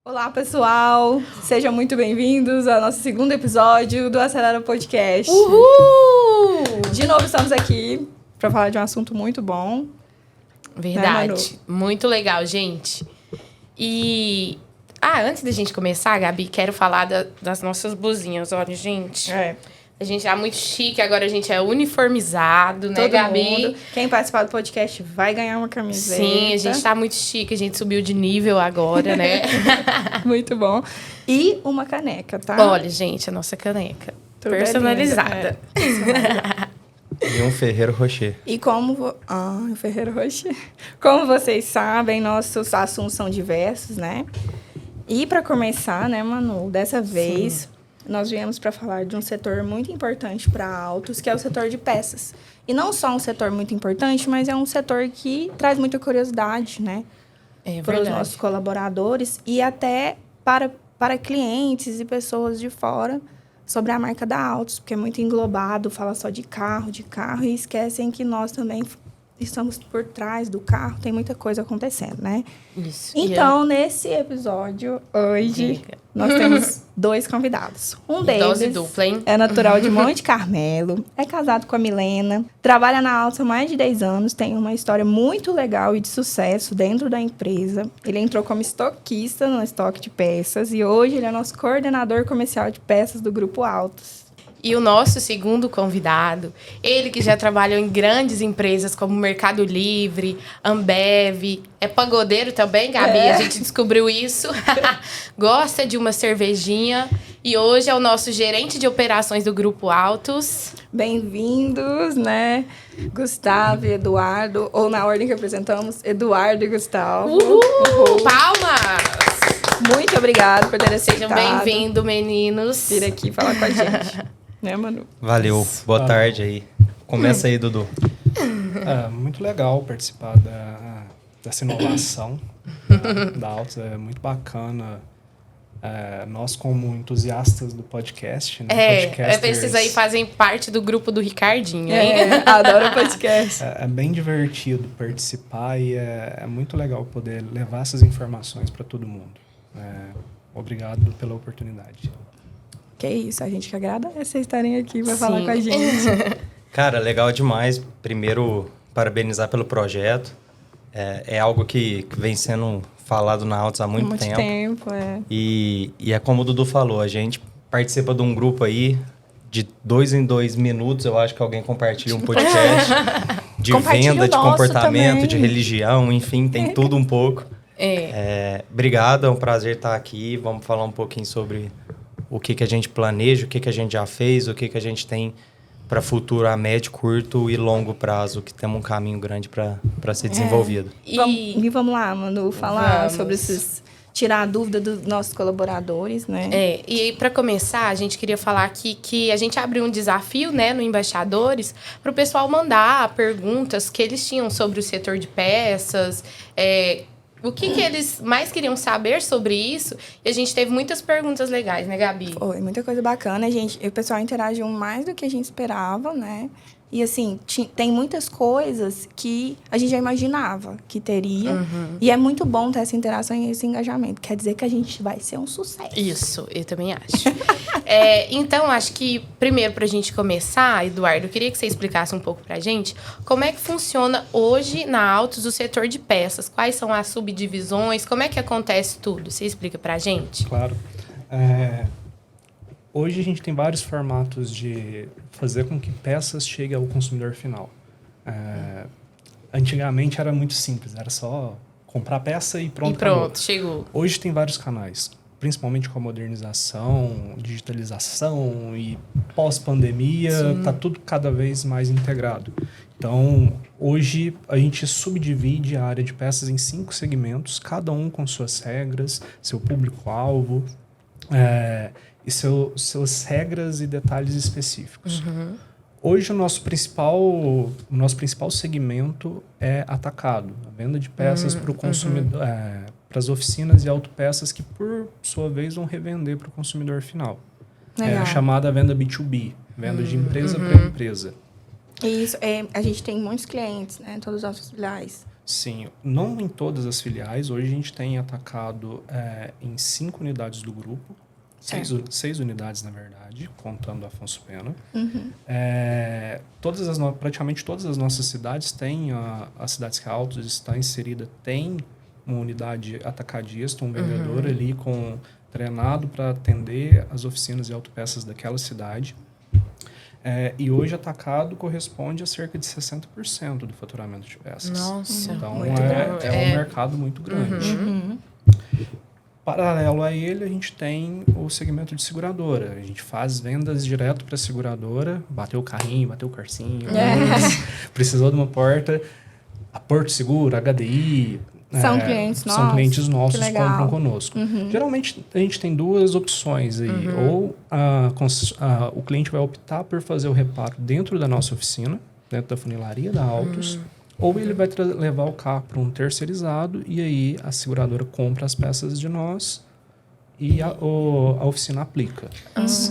Olá, pessoal! Sejam muito bem-vindos ao nosso segundo episódio do Acelera Podcast. Uhul! De novo, estamos aqui para falar de um assunto muito bom. Verdade. Muito legal, gente. E... antes da gente começar, Gabi, quero falar das nossas blusinhas. Olha, gente... A gente é muito chique, agora a gente é uniformizado, né, Todo Gabi? mundo. Quem participar do podcast vai ganhar uma camiseta. Sim, a gente tá muito chique, a gente subiu de nível agora, né? Muito bom. E uma caneca, tá? Olha, gente, a nossa caneca. Tudo personalizada. E um Ferrero Rocher. E como... o Ferrero Rocher. Como vocês sabem, nossos assuntos são diversos, né? E para começar, né, Manu? Dessa vez... Sim. Nós viemos para falar de um setor muito importante para a Altos, que é o setor de peças. E não só um setor muito importante, mas é um setor que traz muita curiosidade, né? Para os nossos colaboradores e até para clientes e pessoas de fora sobre a marca da Altos, porque é muito englobado, fala só de carro, e esquecem que nós também estamos por trás do carro, tem muita coisa acontecendo, né? Isso. Então, nesse episódio, hoje, nós temos 2 convidados. Um deles dose dupla, hein? é natural de Monte Carmelo, é casado com a Milena, trabalha na Altos há mais de 10 anos, tem uma história muito legal e de sucesso dentro da empresa. Ele entrou como estoquista no estoque de peças e hoje ele é nosso coordenador comercial de peças do Grupo Altos. E o nosso segundo convidado, ele que já trabalhou em grandes empresas como Mercado Livre, Ambev, é pagodeiro também, Gabi, a gente descobriu isso. Gosta de uma cervejinha e hoje é o nosso gerente de operações do Grupo Altos. Bem-vindos, né? Gustavo e Eduardo, ou na ordem que apresentamos, Eduardo e Gustavo. Uhul! Palmas! Muito obrigada por ter aceitado. Sejam bem-vindos, meninos. Vir aqui falar com a gente. Né, Manu? Valeu. Boa tarde aí. Começa aí, Dudu. Muito legal participar dessa inovação da Altos. É muito bacana. Nós, como entusiastas do podcast, né? Esses aí fazem parte do grupo do Ricardinho, hein? Adoro o podcast. É bem divertido participar e é muito legal poder levar essas informações para todo mundo. Obrigado pela oportunidade. Que isso, a gente que agradece vocês estarem aqui para falar com a gente. Cara, legal demais. Primeiro, parabenizar pelo projeto. É algo que vem sendo falado na Altos há muito tempo. E é como o Dudu falou, a gente participa de um grupo aí de 2 em 2 minutos, eu acho que alguém compartilha um podcast de venda, de comportamento, também. De religião, enfim, tem tudo um pouco. Obrigado, é um prazer estar aqui. Vamos falar um pouquinho sobre o que a gente planeja, o que a gente já fez, o que a gente tem para futuro a médio, curto e longo prazo, que temos um caminho grande para ser desenvolvido. E vamos lá, Manu, falar sobre esses... Tirar a dúvida dos nossos colaboradores, né? E para começar, a gente queria falar aqui que a gente abriu um desafio, né, no Embaixadores, para o pessoal mandar perguntas que eles tinham sobre o setor de peças, o que eles mais queriam saber sobre isso. E a gente teve muitas perguntas legais, né, Gabi? Foi, muita coisa bacana, gente. E o pessoal interagiu mais do que a gente esperava, né? E, assim, tem muitas coisas que a gente já imaginava que teria. Uhum. E é muito bom ter essa interação e esse engajamento. Quer dizer que a gente vai ser um sucesso. Isso, eu também acho. Então, acho que, primeiro, para a gente começar, Eduardo, eu queria que você explicasse um pouco para a gente como é que funciona hoje na Altos o setor de peças. Quais são as subdivisões? Como é que acontece tudo? Você explica para a gente? Claro. Hoje a gente tem vários formatos de fazer com que peças cheguem ao consumidor final. Antigamente era muito simples, era só comprar peça e pronto. Chegou. Hoje tem vários canais, principalmente com a modernização, digitalização e pós-pandemia, está tudo cada vez mais integrado. Então, hoje a gente subdivide a área de peças em 5 segmentos, cada um com suas regras, seu público-alvo, e suas regras e detalhes específicos. Uhum. Hoje, o nosso principal segmento é atacado, a venda de peças para o consumidor, para as oficinas e autopeças que, por sua vez, vão revender para o consumidor final. Legal. É a chamada venda B2B, venda de empresa para empresa. Isso, a gente tem muitos clientes, né? Todas as nossas filiais. Sim, não em todas as filiais. Hoje a gente tem atacado em 5 unidades do grupo. 6 unidades, na verdade, contando a Afonso Pena. Praticamente todas as nossas cidades têm, as cidades que a Autos está inserida, tem uma unidade atacadista, um vendedor ali treinado para atender as oficinas e autopeças daquela cidade. E hoje atacado corresponde a cerca de 60% do faturamento de peças. Nossa. Então é um mercado muito grande. Paralelo a ele, a gente tem o segmento de seguradora. A gente faz vendas direto para a seguradora, bateu o carrinho, bateu o carcinho, precisou de uma porta, a Porto Seguro, HDI. São clientes nossos. São clientes nossos que compram conosco. Geralmente, a gente tem 2 opções aí. Ou o cliente vai optar por fazer o reparo dentro da nossa oficina, dentro da funilaria da Autos, ou ele vai levar o carro para um terceirizado e aí a seguradora compra as peças de nós e a oficina aplica.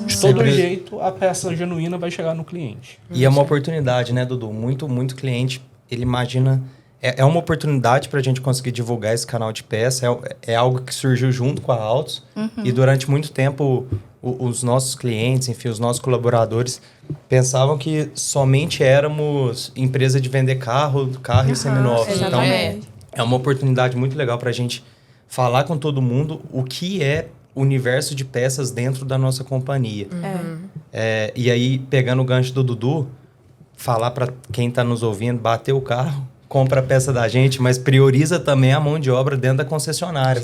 De todo jeito, a peça genuína vai chegar no cliente. E é uma oportunidade, né, Dudu? Muito cliente, ele imagina... É uma oportunidade para a gente conseguir divulgar esse canal de peça. É algo que surgiu junto com a Autos. E durante muito tempo, os nossos clientes, enfim, os nossos colaboradores pensavam que somente éramos empresa de vender carro e seminovos. Então, é uma oportunidade muito legal para a gente falar com todo mundo o que é o universo de peças dentro da nossa companhia. E aí, pegando o gancho do Dudu, falar para quem está nos ouvindo, bater o carro, compra a peça da gente, mas prioriza também a mão de obra dentro da concessionária.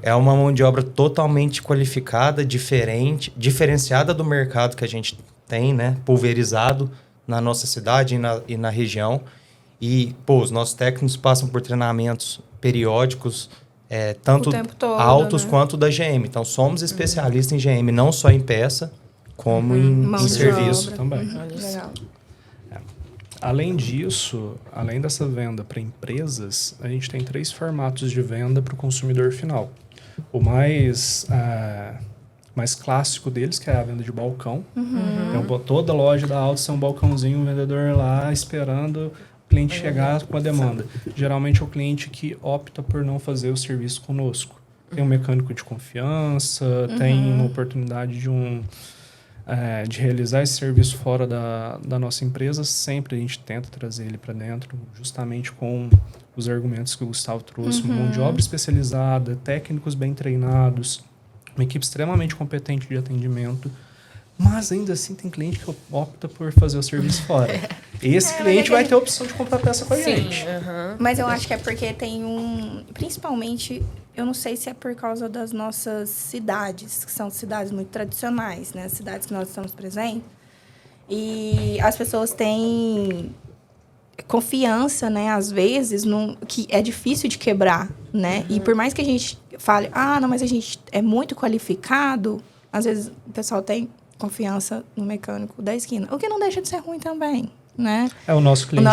É uma mão de obra totalmente qualificada, diferenciada do mercado que a gente tem, né? Pulverizado na nossa cidade e na região. E, os nossos técnicos passam por treinamentos periódicos, tanto todo, Autos, né? quanto da GM. Então, somos especialistas em GM, não só em peça, como em serviço também. Legal. Além disso, além dessa venda para empresas, a gente tem 3 formatos de venda para o consumidor final. O mais clássico deles, que é a venda de balcão. Então, toda loja da Autos tem um balcãozinho, um vendedor lá esperando o cliente chegar com a demanda. Geralmente é o cliente que opta por não fazer o serviço conosco. Tem um mecânico de confiança, tem uma oportunidade de realizar esse serviço fora da nossa empresa. Sempre a gente tenta trazer ele para dentro, justamente com os argumentos que o Gustavo trouxe. Uma mão de obra especializada, técnicos bem treinados, uma equipe extremamente competente de atendimento. Mas ainda assim tem cliente que opta por fazer o serviço fora. Esse cliente vai ter a opção de comprar peça com a gente. Mas eu acho que é porque tem principalmente, eu não sei se é por causa das nossas cidades, que são cidades muito tradicionais, né? As cidades que nós estamos presentes. E as pessoas têm confiança, né? Às vezes, que é difícil de quebrar, né? E por mais que a gente fale, não, mas a gente é muito qualificado, às vezes o pessoal tem confiança no mecânico da esquina. O que não deixa de ser ruim também, né? É o nosso cliente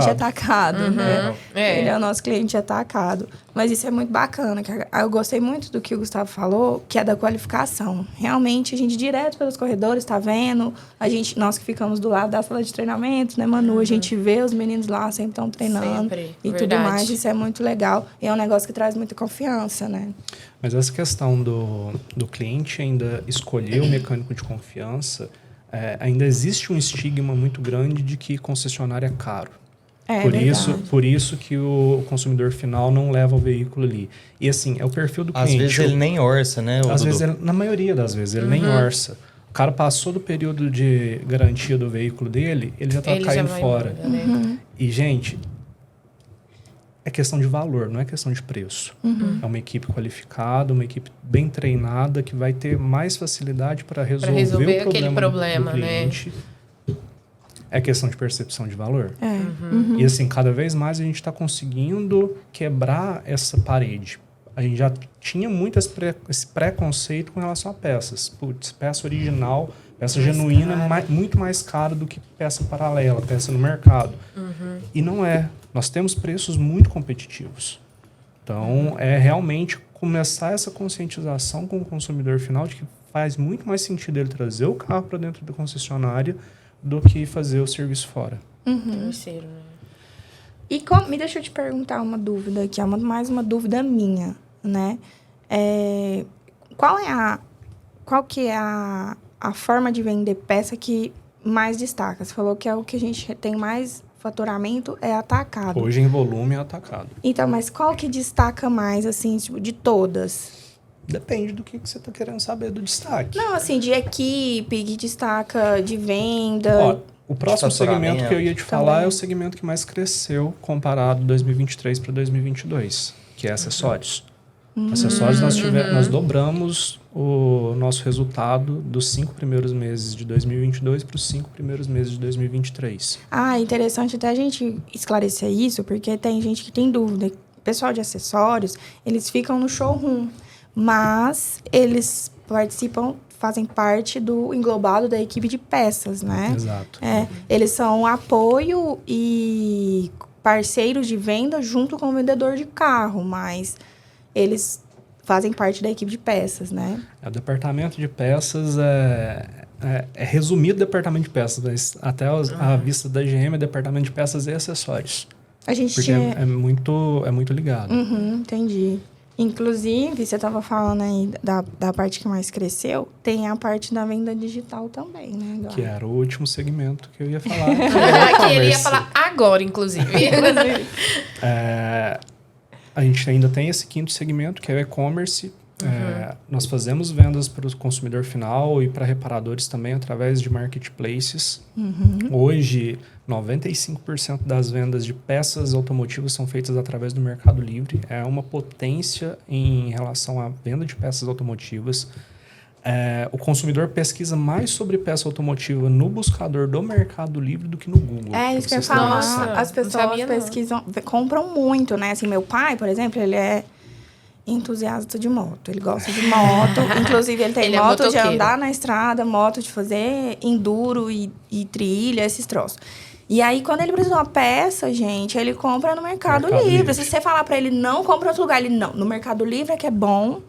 atacado, né? Ele é o nosso cliente atacado. Mas isso é muito bacana. Eu gostei muito do que o Gustavo falou, que é da qualificação. Realmente, a gente direto pelos corredores, tá vendo? Nós que ficamos do lado da sala de treinamento, né, Manu? A gente vê os meninos lá, sempre estão treinando. Tudo mais. Isso é muito legal. E é um negócio que traz muita confiança, né? Mas essa questão do cliente ainda escolher o mecânico de confiança, ainda existe um estigma muito grande de que concessionária é caro. Por isso que o consumidor final não leva o veículo ali. E assim, é o perfil do cliente. Às vezes ele nem orça, né? Na maioria das vezes, ele nem orça. O cara passou do período de garantia do veículo dele, ele já está caindo fora. E, gente, é questão de valor, não é questão de preço. É uma equipe qualificada, uma equipe bem treinada, que vai ter mais facilidade para resolver aquele problema do cliente. Né? É questão de percepção de valor. E assim, cada vez mais a gente está conseguindo quebrar essa parede. A gente já tinha muito esse preconceito com relação a peças. Putz, peça original, peça genuína, muito mais cara do que peça paralela, peça no mercado. E não é. Nós temos preços muito competitivos. Então, é realmente começar essa conscientização com o consumidor final de que faz muito mais sentido ele trazer o carro para dentro da concessionária do que fazer o serviço fora. Terceiro, né? E me deixa eu te perguntar uma dúvida aqui, mais uma dúvida minha, né? Qual que é a forma de vender peça que mais destaca? Você falou que é o que a gente tem mais faturamento, é atacado. Hoje, em volume, é atacado. Então, mas qual que destaca mais, assim, tipo, de todas? Depende do que você está querendo saber do destaque. Não, assim, de equipe, que destaca de venda. Ó, o próximo segmento que eu ia te falar é o segmento que mais cresceu comparado 2023 para 2022, que é acessórios. Acessórios, nós dobramos o nosso resultado dos 5 primeiros meses de 2022 para os 5 primeiros meses de 2023. Interessante até a gente esclarecer isso, porque tem gente que tem dúvida. O pessoal de acessórios, eles ficam no showroom, mas eles fazem parte do englobado da equipe de peças, né? Exato. Eles são apoio e parceiros de venda junto com o vendedor de carro, mas eles fazem parte da equipe de peças, né? O departamento de peças é resumido departamento de peças, mas até a vista da GM é departamento de peças e acessórios. Porque é muito ligado. Entendi. Inclusive, você estava falando aí da parte que mais cresceu, tem a parte da venda digital também, né? Agora. Que era o último segmento que eu ia falar. Que ele ia falar agora, inclusive. A gente ainda tem esse quinto segmento, que é o e-commerce. Nós fazemos vendas para o consumidor final e para reparadores também através de marketplaces. Hoje, 95% das vendas de peças automotivas são feitas através do Mercado Livre. É uma potência em relação à venda de peças automotivas. O consumidor pesquisa mais sobre peça automotiva no buscador do Mercado Livre do que no Google. Isso que eu ia falar. As pessoas pesquisam, compram muito, né? Assim, meu pai, por exemplo, ele é entusiasta de moto. Ele gosta de moto. Inclusive, ele tem moto de andar na estrada, moto de fazer enduro e trilha, esses troços. E aí, quando ele precisa de uma peça, gente, ele compra no Mercado Livre. Se você falar pra ele, não compra em outro lugar, ele, não, no Mercado Livre é que é bom,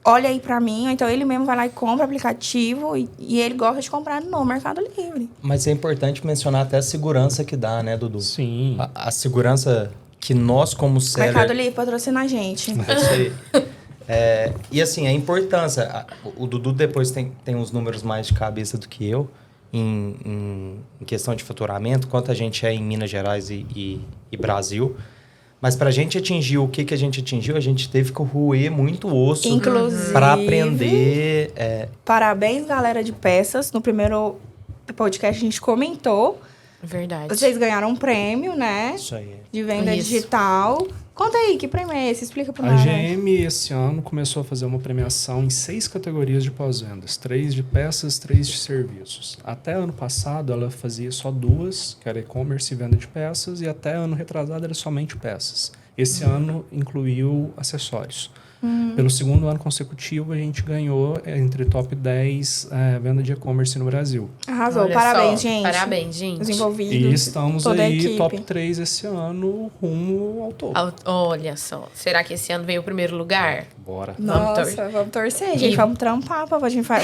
olha aí pra mim. Então, ele mesmo vai lá e compra o aplicativo e ele gosta de comprar no Mercado Livre. Mas é importante mencionar até a segurança que dá, né, Dudu? Sim. A segurança que nós, como seller... Mercado Livre patrocina a gente. Isso aí. E assim, a importância... O Dudu depois tem uns números mais de cabeça do que eu, em questão de faturamento, quanto a gente é em Minas Gerais e Brasil. Mas para a gente atingir o que a gente atingiu, a gente teve que roer muito osso para aprender. Parabéns, galera de peças. No primeiro podcast a gente comentou. Verdade. Vocês ganharam um prêmio, né? Isso aí. De venda digital. Conta aí, que prêmio é esse? Explica para nós. nós. A GM, esse ano, começou a fazer uma premiação em 6 categorias de pós-vendas. 3 de peças, 3 de serviços. Até ano passado, ela fazia só 2, que era e-commerce e venda de peças. E até ano retrasado, era somente peças. Esse ano, incluiu acessórios. Pelo segundo ano consecutivo, a gente ganhou entre top 10 venda de e-commerce no Brasil. Arrasou. Parabéns, gente. Parabéns, gente. Os envolvidos. E estamos aí top 3 esse ano, rumo ao topo. Olha só. Será que esse ano veio o primeiro lugar? Bora. Nossa, vamos torcer, gente. Vamos trampar.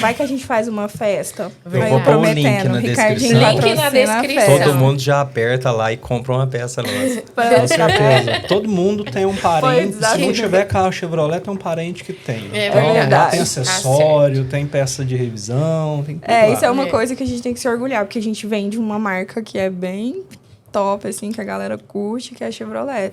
Vai que a gente faz uma festa. Eu vou pôr o link na descrição. Link na descrição. Todo mundo já aperta lá e compra uma peça nossa. Com certeza. Todo mundo tem um parente. Se não tiver carro Chevrolet, tem um parente que tem. Então, verdade. Tem acessório, tem peça de revisão, tem tudo lá. Isso é uma coisa que a gente tem que se orgulhar, porque a gente vende uma marca que é bem top, assim, que a galera curte, que é a Chevrolet.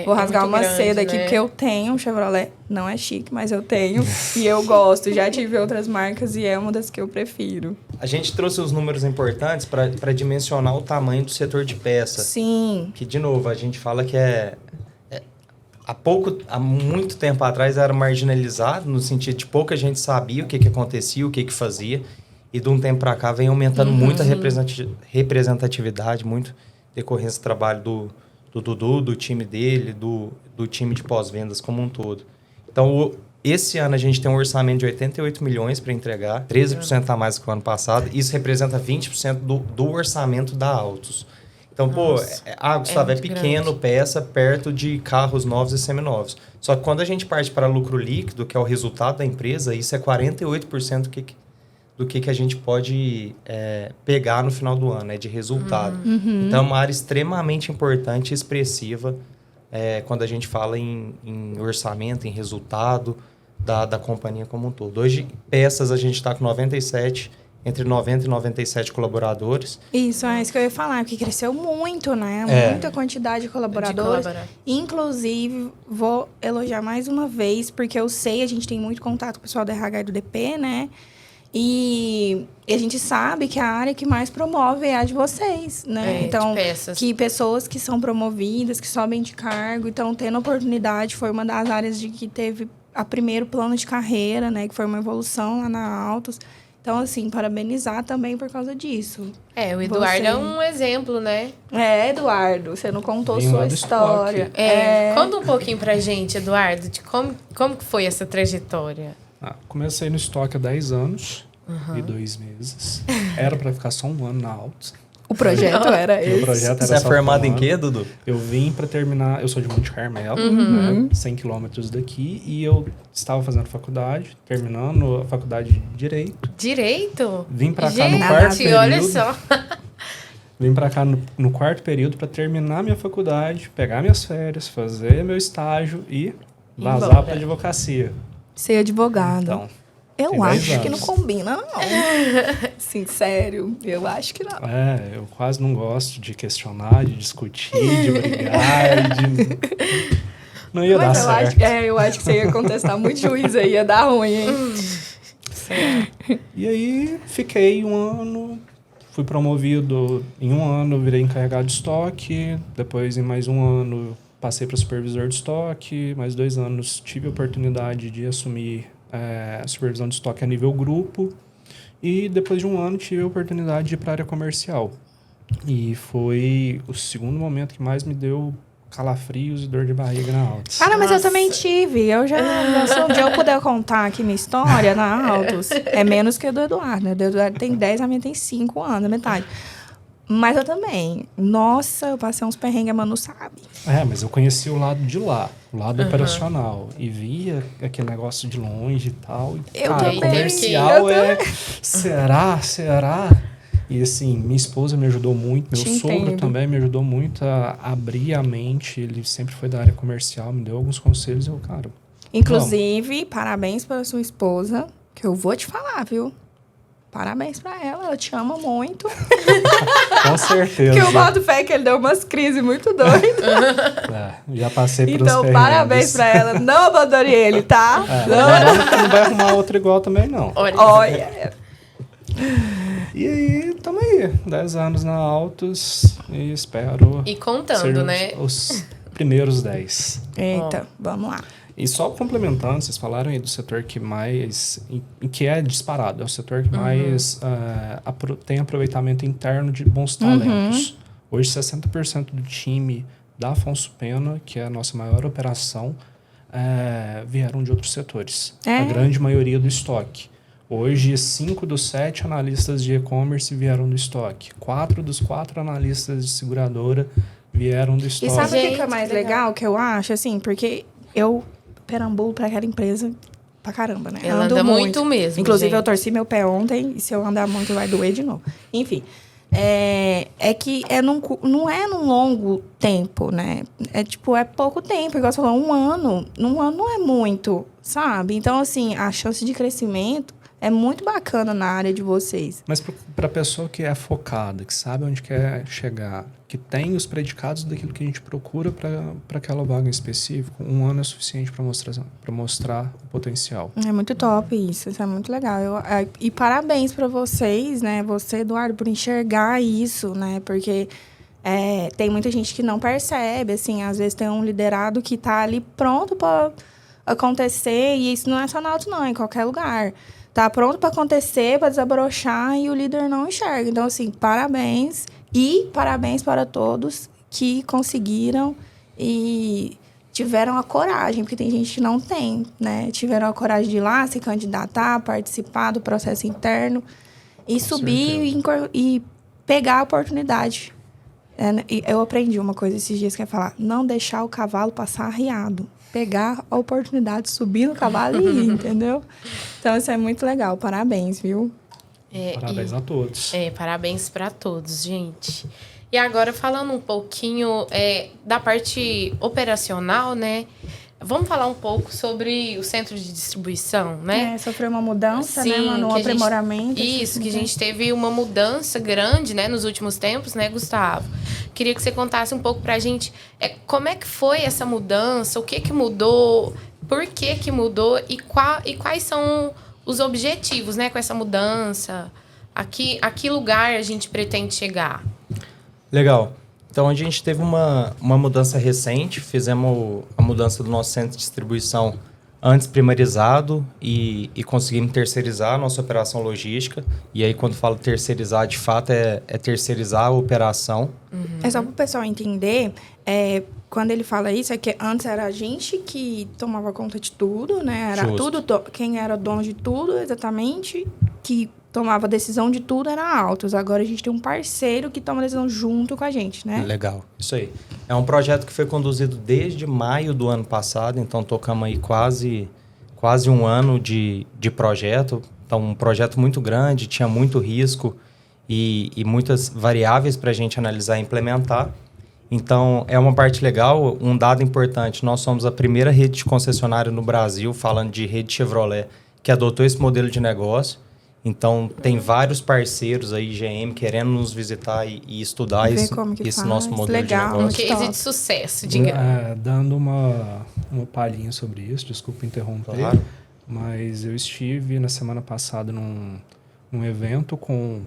Vou rasgar uma seda aqui, porque eu tenho um Chevrolet. Não é chique, mas eu tenho. E eu gosto. Já tive outras marcas e é uma das que eu prefiro. A gente trouxe os números importantes para dimensionar o tamanho do setor de peça. Sim. Que, de novo, a gente fala que há muito tempo atrás era marginalizado, no sentido de pouca gente sabia o que acontecia, o que fazia. E de um tempo para cá vem aumentando muito a representatividade, muito decorrência do trabalho do Dudu, do time dele, do time de pós-vendas como um todo. Então, esse ano a gente tem um orçamento de 88 milhões para entregar, 13% a mais que o ano passado. Isso representa 20% do orçamento da Autos. Então, Gustavo, é pequeno, grande. Peça perto de carros novos e seminovos. Só que quando a gente parte para lucro líquido, que é o resultado da empresa, isso é 48% do que a gente pode pegar no final do ano, de resultado. Então, é uma área extremamente importante e expressiva quando a gente fala em orçamento, em resultado da companhia como um todo. Hoje, peças, a gente está com 97, entre 90 e 97 colaboradores. Isso que eu ia falar, porque cresceu muito, né? Muita quantidade de colaboradores. Inclusive, vou elogiar mais uma vez, porque eu sei, a gente tem muito contato com o pessoal do RH e do DP, né? E a gente sabe que a área que mais promove é a de vocês, né? Então, que pessoas que são promovidas, que sobem de cargo, então tendo oportunidade, foi uma das áreas que teve a primeiro plano de carreira, né? Que foi uma evolução lá na Altos. Então, assim, parabenizar também por causa disso. O Eduardo é um exemplo, né? Eduardo, você não contou sua história. Conta um pouquinho pra gente, Eduardo, de como que foi essa trajetória. Comecei no estoque há 10 anos e 2 meses. Era para ficar só um ano na Altos. O projeto era esse. Você é formado em quê, Dudu? Eu vim para terminar... Eu sou de Monte Carmelo, né, 100 quilômetros daqui. E eu estava fazendo faculdade, terminando a faculdade de Direito. Direito? Vim para cá no quarto período. Olha só. Vim para cá no quarto período para terminar minha faculdade, pegar minhas férias, fazer meu estágio e vazar para advocacia. Ser advogado. Então, eu acho que não combina, não. Sim, sério. Eu acho que não. Eu quase não gosto de questionar, de discutir, de brigar, Não ia dar certo. Eu acho que você ia contestar muito juiz aí, ia dar ruim, hein? E aí, fiquei um ano, fui promovido em um ano, virei encarregado de estoque, depois em mais um ano passei para supervisor de estoque, mais 2 anos tive a oportunidade de assumir a supervisão de estoque a nível grupo e depois de um ano tive a oportunidade de ir para a área comercial. E foi o segundo momento que mais me deu calafrios e dor de barriga na Altos. Mas eu também tive. Eu se um dia eu puder contar aqui minha história na Altos, é menos que a do Eduardo, né? O Eduardo tem 10, a minha tem 5 anos, metade. Mas eu também. Nossa, eu passei uns perrengues, a Manu sabe. Mas eu conheci o lado de lá, o lado operacional. E via aquele negócio de longe e tal. E, comercial Será? E assim, minha esposa me ajudou muito, meu sogro também me ajudou muito a abrir a mente. Ele sempre foi da área comercial, me deu alguns conselhos. Inclusive, parabéns para sua esposa, que eu vou te falar, viu? Parabéns pra ela te ama muito. Com certeza. Que eu boto fé que ele deu umas crises muito doidas. Já passei por Então, parabéns pra ela. Não abandone ele, tá? Não vai arrumar outra igual também, não. Olha. E aí, tamo aí. 10 anos na Altos e espero... E contando, né? Os primeiros 10. Eita, vamos lá. E só complementando, vocês falaram aí do setor que mais... que é disparado. É o setor que mais tem aproveitamento interno de bons talentos. Hoje, 60% do time da Afonso Pena, que é a nossa maior operação, vieram de outros setores. A grande maioria do estoque. Hoje, 5 dos 7 analistas de e-commerce vieram do estoque. 4 dos 4 analistas de seguradora vieram do estoque. E sabe o que é mais legal que eu acho? Assim, porque eu perambulo para aquela empresa pra caramba, né? Ela anda muito mesmo. Inclusive, eu torci meu pé ontem e se eu andar muito vai doer de novo. Enfim, que não é num longo tempo, né? É pouco tempo. Igual você falou, um ano. Um ano não é muito, sabe? Então, assim, a chance de crescimento é muito bacana na área de vocês. Mas para a pessoa que é focada, que sabe onde quer chegar, que tem os predicados daquilo que a gente procura para aquela vaga em específico, um ano é suficiente para mostrar o potencial. É muito top isso é muito legal. E parabéns para vocês, né? Você, Eduardo, por enxergar isso, né? Porque tem muita gente que não percebe, assim, às vezes tem um liderado que está ali pronto para acontecer, e isso não é só na Altos, não, é em qualquer lugar. Tá pronto para acontecer, para desabrochar, e o líder não enxerga. Então, assim, parabéns. E parabéns para todos que conseguiram e tiveram a coragem, porque tem gente que não tem, né? Tiveram a coragem de ir lá, se candidatar, participar do processo interno e subir e pegar a oportunidade. Eu aprendi uma coisa esses dias que é falar, não deixar o cavalo passar arriado. Pegar a oportunidade de subir no cavalo e ir, entendeu? Então, isso é muito legal. Parabéns, viu? Parabéns a todos. Parabéns para todos, gente. E agora, falando um pouquinho da parte operacional, né? Vamos falar um pouco sobre o centro de distribuição, né? Sofreu uma mudança, né? Um aprimoramento. Isso, que a gente teve uma mudança grande, né? Nos últimos tempos, né, Gustavo? Queria que você contasse um pouco pra gente como é que foi essa mudança, o que mudou, por que mudou e quais são os objetivos, né, com essa mudança. A que lugar a gente pretende chegar? Legal. Então, a gente teve uma mudança recente, fizemos a mudança do nosso centro de distribuição antes primarizado e conseguimos terceirizar a nossa operação logística. E aí, quando falo terceirizar, de fato, é terceirizar a operação. É só para o pessoal entender, quando ele fala isso, é que antes era a gente que tomava conta de tudo, né? Era tudo, quem era dono de tudo, exatamente, que tomava a decisão de tudo era a Altos. Agora a gente tem um parceiro que toma a decisão junto com a gente, né? Legal, isso aí. É um projeto que foi conduzido desde maio do ano passado, então tocamos aí quase um ano de projeto. Então, um projeto muito grande, tinha muito risco e muitas variáveis para a gente analisar e implementar. Então, é uma parte legal. Um dado importante, nós somos a primeira rede de concessionária no Brasil, falando de rede Chevrolet, que adotou esse modelo de negócio. Então, tem vários parceiros aí, GM, querendo nos visitar e estudar esse nosso modelo de negócio. Um case de sucesso, digamos. Dando uma palhinha sobre isso, desculpa interromper, claro. Mas eu estive na semana passada num evento com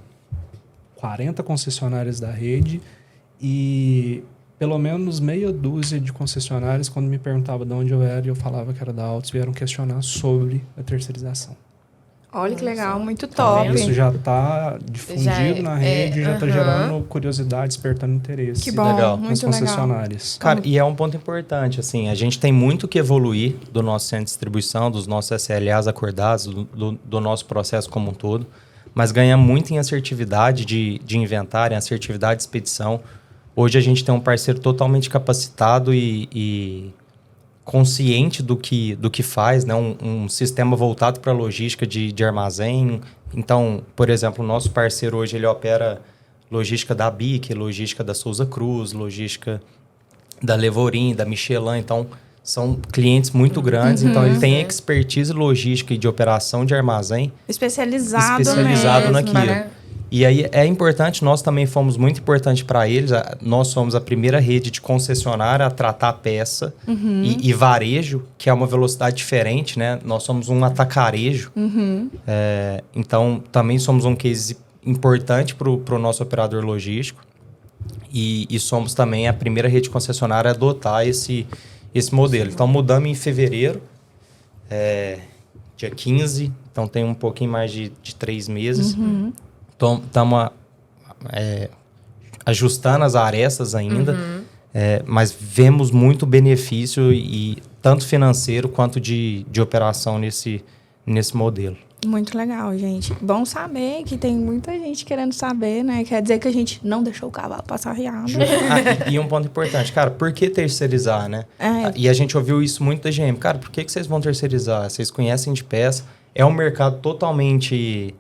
40 concessionárias da rede e pelo menos meia dúzia de concessionárias, quando me perguntava de onde eu era e eu falava que era da Altos, vieram questionar sobre a terceirização. Olha que legal, muito top. Isso já está difundido na rede, já está gerando curiosidade, despertando interesse. Que bom, legal. Muito nas concessionárias. Cara, e é um ponto importante, assim, a gente tem muito que evoluir do nosso centro de distribuição, dos nossos SLAs acordados, do nosso processo como um todo, mas ganha muito em assertividade de inventário, em assertividade de expedição. Hoje a gente tem um parceiro totalmente capacitado e consciente do que faz, né? Um sistema voltado para a logística de armazém. Então, por exemplo, o nosso parceiro hoje ele opera logística da BIC, logística da Souza Cruz, logística da Levorin, da Michelin. Então, são clientes muito grandes. Então, ele tem expertise logística e de operação de armazém especializado mesmo, naquilo. Né? E aí é importante, nós também fomos muito importantes para eles. Nós somos a primeira rede de concessionária a tratar peça e varejo, que é uma velocidade diferente, né? Nós somos um atacarejo. Então, também somos um case importante para o nosso operador logístico. E somos também a primeira rede concessionária a adotar esse modelo. Então, mudamos em fevereiro, dia 15. Então, tem um pouquinho mais de 3 meses. Estamos ajustando as arestas ainda, mas vemos muito benefício, e tanto financeiro quanto de operação nesse modelo. Muito legal, gente. Bom saber que tem muita gente querendo saber, né? Quer dizer que a gente não deixou o cavalo passar riado. E um ponto importante, cara, por que terceirizar, né? E a gente ouviu isso muito da GM. Cara, por que vocês vão terceirizar? Vocês conhecem de peça. É um mercado totalmente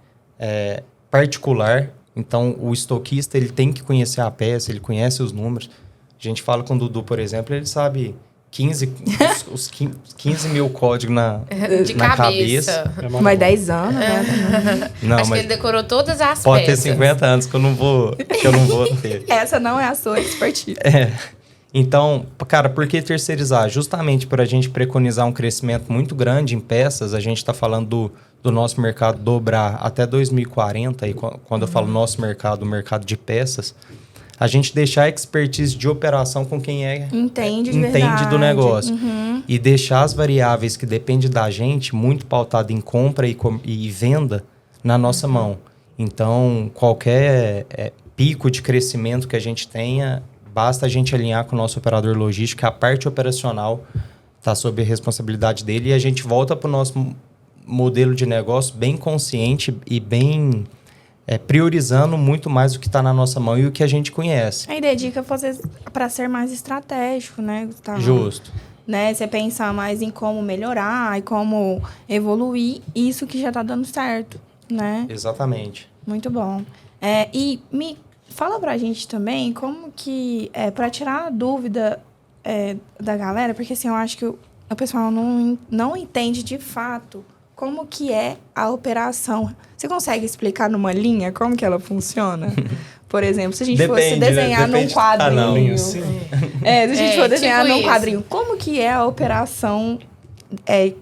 particular. Então, o estoquista ele tem que conhecer a peça, ele conhece os números. A gente fala com o Dudu, por exemplo, ele sabe 15 mil códigos na cabeça. Mais 10 anos, né? Não, acho que ele decorou todas as pode peças. Ter 50 anos que eu não vou ter. Essa não é a sua expertise. Então, cara, por que terceirizar? Justamente para a gente preconizar um crescimento muito grande em peças. A gente está falando do nosso mercado dobrar até 2040. E quando eu falo nosso mercado, o mercado de peças, a gente deixar a expertise de operação com quem entende do negócio. E deixar as variáveis que dependem da gente muito pautado em compra e venda na nossa mão. Então, qualquer pico de crescimento que a gente tenha, basta a gente alinhar com o nosso operador logístico, a parte operacional está sob a responsabilidade dele, e a gente volta para o nosso modelo de negócio bem consciente e bem priorizando muito mais o que está na nossa mão e o que a gente conhece. Aí dedica para ser mais estratégico, né, Gustavo? Justo. Né? Você pensar mais em como melhorar e como evoluir isso que já está dando certo, né? Exatamente. Muito bom. E me fala pra gente também como que, para tirar a dúvida da galera, porque assim, eu acho que o pessoal não entende de fato como que é a operação. Você consegue explicar numa linha como que ela funciona? Por exemplo, se a gente fosse desenhar num quadrinho. Se a gente for desenhar num quadrinho, como que é a operação,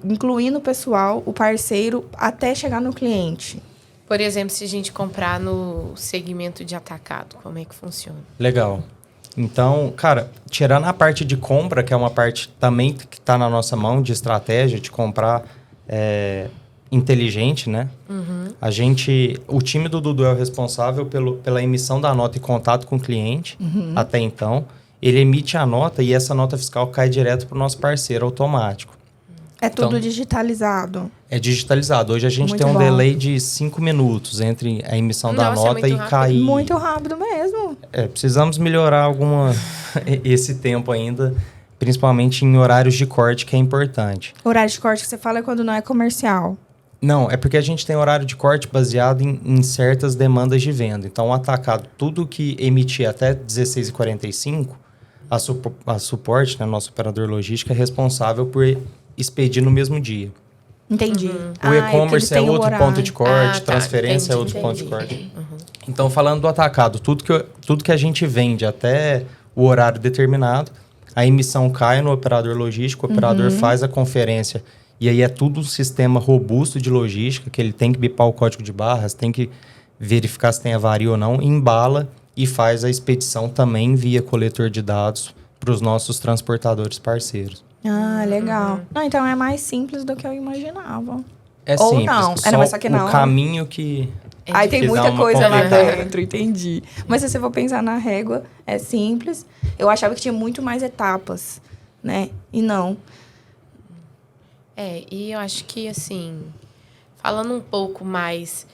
incluindo o pessoal, o parceiro, até chegar no cliente? Por exemplo, se a gente comprar no segmento de atacado, como é que funciona? Legal. Então, cara, tirando a parte de compra, que é uma parte também que está na nossa mão, de estratégia, de comprar inteligente, né? Uhum. O time do Dudu é o responsável pela emissão da nota e contato com o cliente, até então. Ele emite a nota e essa nota fiscal cai direto para o nosso parceiro automático. É tudo digitalizado? É digitalizado. Hoje a gente tem um delay de 5 minutos entre a emissão da nota e cair. Muito rápido mesmo. Precisamos melhorar esse tempo ainda, principalmente em horários de corte, que é importante. Horário de corte que você fala é quando não é comercial? Não, é porque a gente tem horário de corte baseado em certas demandas de venda. Então, o atacado, tudo que emitir até 16h45, a suporte, né, nosso operador logístico, é responsável por expedir no mesmo dia. Entendi. O e-commerce é outro ponto de corte, transferência é outro ponto de corte. Então, falando do atacado, tudo que a gente vende até o horário determinado, a emissão cai no operador logístico, o operador faz a conferência. E aí é tudo um sistema robusto de logística, que ele tem que bipar o código de barras, tem que verificar se tem avaria ou não, embala e faz a expedição também via coletor de dados para os nossos transportadores parceiros. Ah, legal. Não, então é mais simples do que eu imaginava. É ou simples, não. Só que não. O caminho que... Aí tem muita coisa lá dentro, entendi. Mas se você for pensar na régua, é simples. Eu achava que tinha muito mais etapas, né? E não. E eu acho que, assim, falando um pouco mais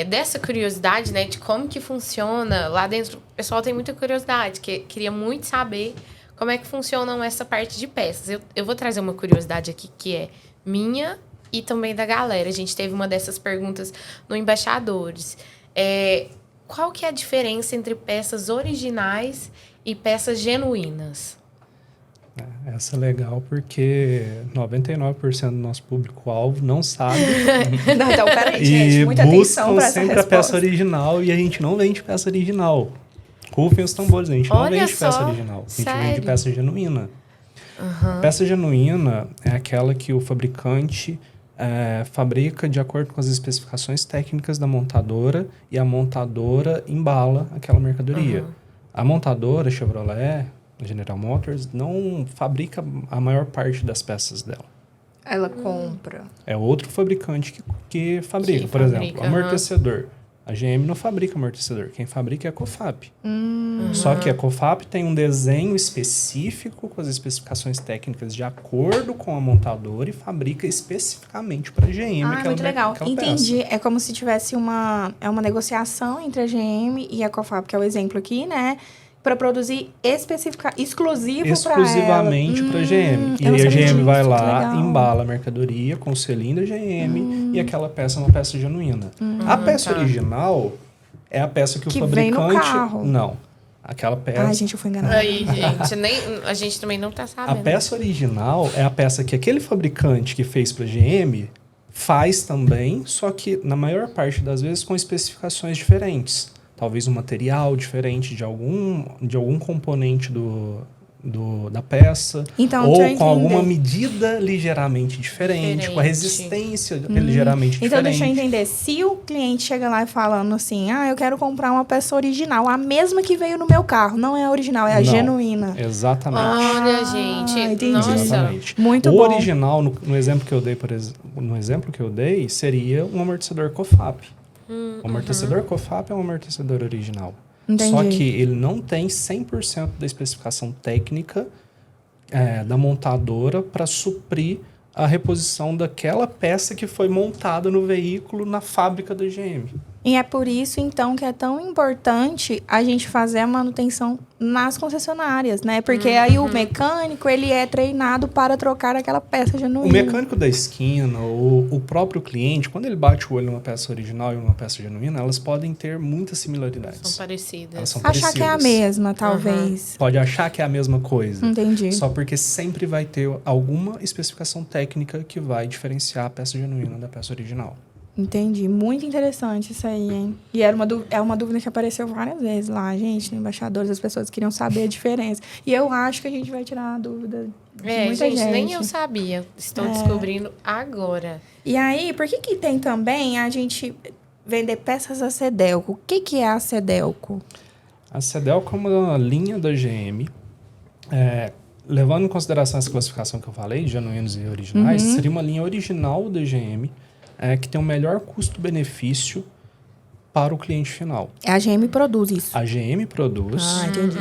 dessa curiosidade, né, de como que funciona lá dentro, o pessoal tem muita curiosidade, que queria muito saber como é que funcionam essa parte de peças. Eu vou trazer uma curiosidade aqui que é minha e também da galera. A gente teve uma dessas perguntas no Embaixadores. Qual que é a diferença entre peças originais e peças genuínas? Essa é legal porque 99% do nosso público-alvo não sabe. Não, então, peraí, gente, muita atenção para essa sempre resposta. a peça original e a gente não vende peça original. Rufem os tambores, a gente não vende peça original. A gente vende peça genuína. Peça genuína é aquela que o fabricante fabrica de acordo com as especificações técnicas da montadora e a montadora embala aquela mercadoria. A montadora Chevrolet, General Motors, não fabrica a maior parte das peças dela. Ela compra. É outro fabricante que fabrica. Por exemplo, amortecedor. A GM não fabrica amortecedor. Quem fabrica é a COFAP. Só que a COFAP tem um desenho específico com as especificações técnicas de acordo com a montadora e fabrica especificamente para a GM. Muito legal. Entendi. Peça. É como se tivesse uma negociação entre a GM e a COFAP, que é o exemplo aqui, né? Para produzir exclusivamente para a GM. E aí a GM vai lá, embala a mercadoria com o selinho da GM e aquela peça é uma peça genuína. A peça original é a peça que o fabricante... vem no carro. Não. Aquela peça... Ai, gente, eu fui enganada. Aí, gente, a gente também não tá sabendo. A peça original é a peça que aquele fabricante que fez para a GM faz também, só que na maior parte das vezes com especificações diferentes. Talvez um material diferente de algum componente da peça. Então, ou com alguma medida ligeiramente diferente, com a resistência ligeiramente diferente. Então, deixa eu entender. Se o cliente chega lá e falando assim, eu quero comprar uma peça original, a mesma que veio no meu carro, não é a original, é a genuína. Exatamente. Olha, gente. Entendi. Nossa. Exatamente. Muito bom. O original, no exemplo que eu dei, seria um amortecedor COFAP. O amortecedor COFAP é um amortecedor original. Entendi. Só que ele não tem 100% da especificação técnica da montadora para suprir a reposição daquela peça que foi montada no veículo na fábrica da GM. E é por isso, então, que é tão importante a gente fazer a manutenção nas concessionárias, né? Porque aí o mecânico, ele é treinado para trocar aquela peça genuína. O mecânico da esquina, o próprio cliente, quando ele bate o olho numa peça original e uma peça genuína, elas podem ter muitas similaridades. São parecidas. Elas são Achar parecidas. que é a mesma, talvez. Pode achar que é a mesma coisa. Entendi. Só porque sempre vai ter alguma especificação técnica que vai diferenciar a peça genuína da peça original. Entendi. Muito interessante isso aí, hein? E é uma dúvida que apareceu várias vezes lá, gente, no Embaixadores. As pessoas queriam saber a diferença. E eu acho que a gente vai tirar a dúvida de muita gente. Nem eu sabia. Estou descobrindo agora. E aí, por que tem também a gente vender peças a Sedelco? O que é a Sedelco? A Sedelco é uma linha da GM. Levando em consideração essa classificação que eu falei, de genuínos e originais, seria uma linha original da GM, que tem o melhor custo-benefício para o cliente final. A GM produz isso? A GM produz. Ah, entendi.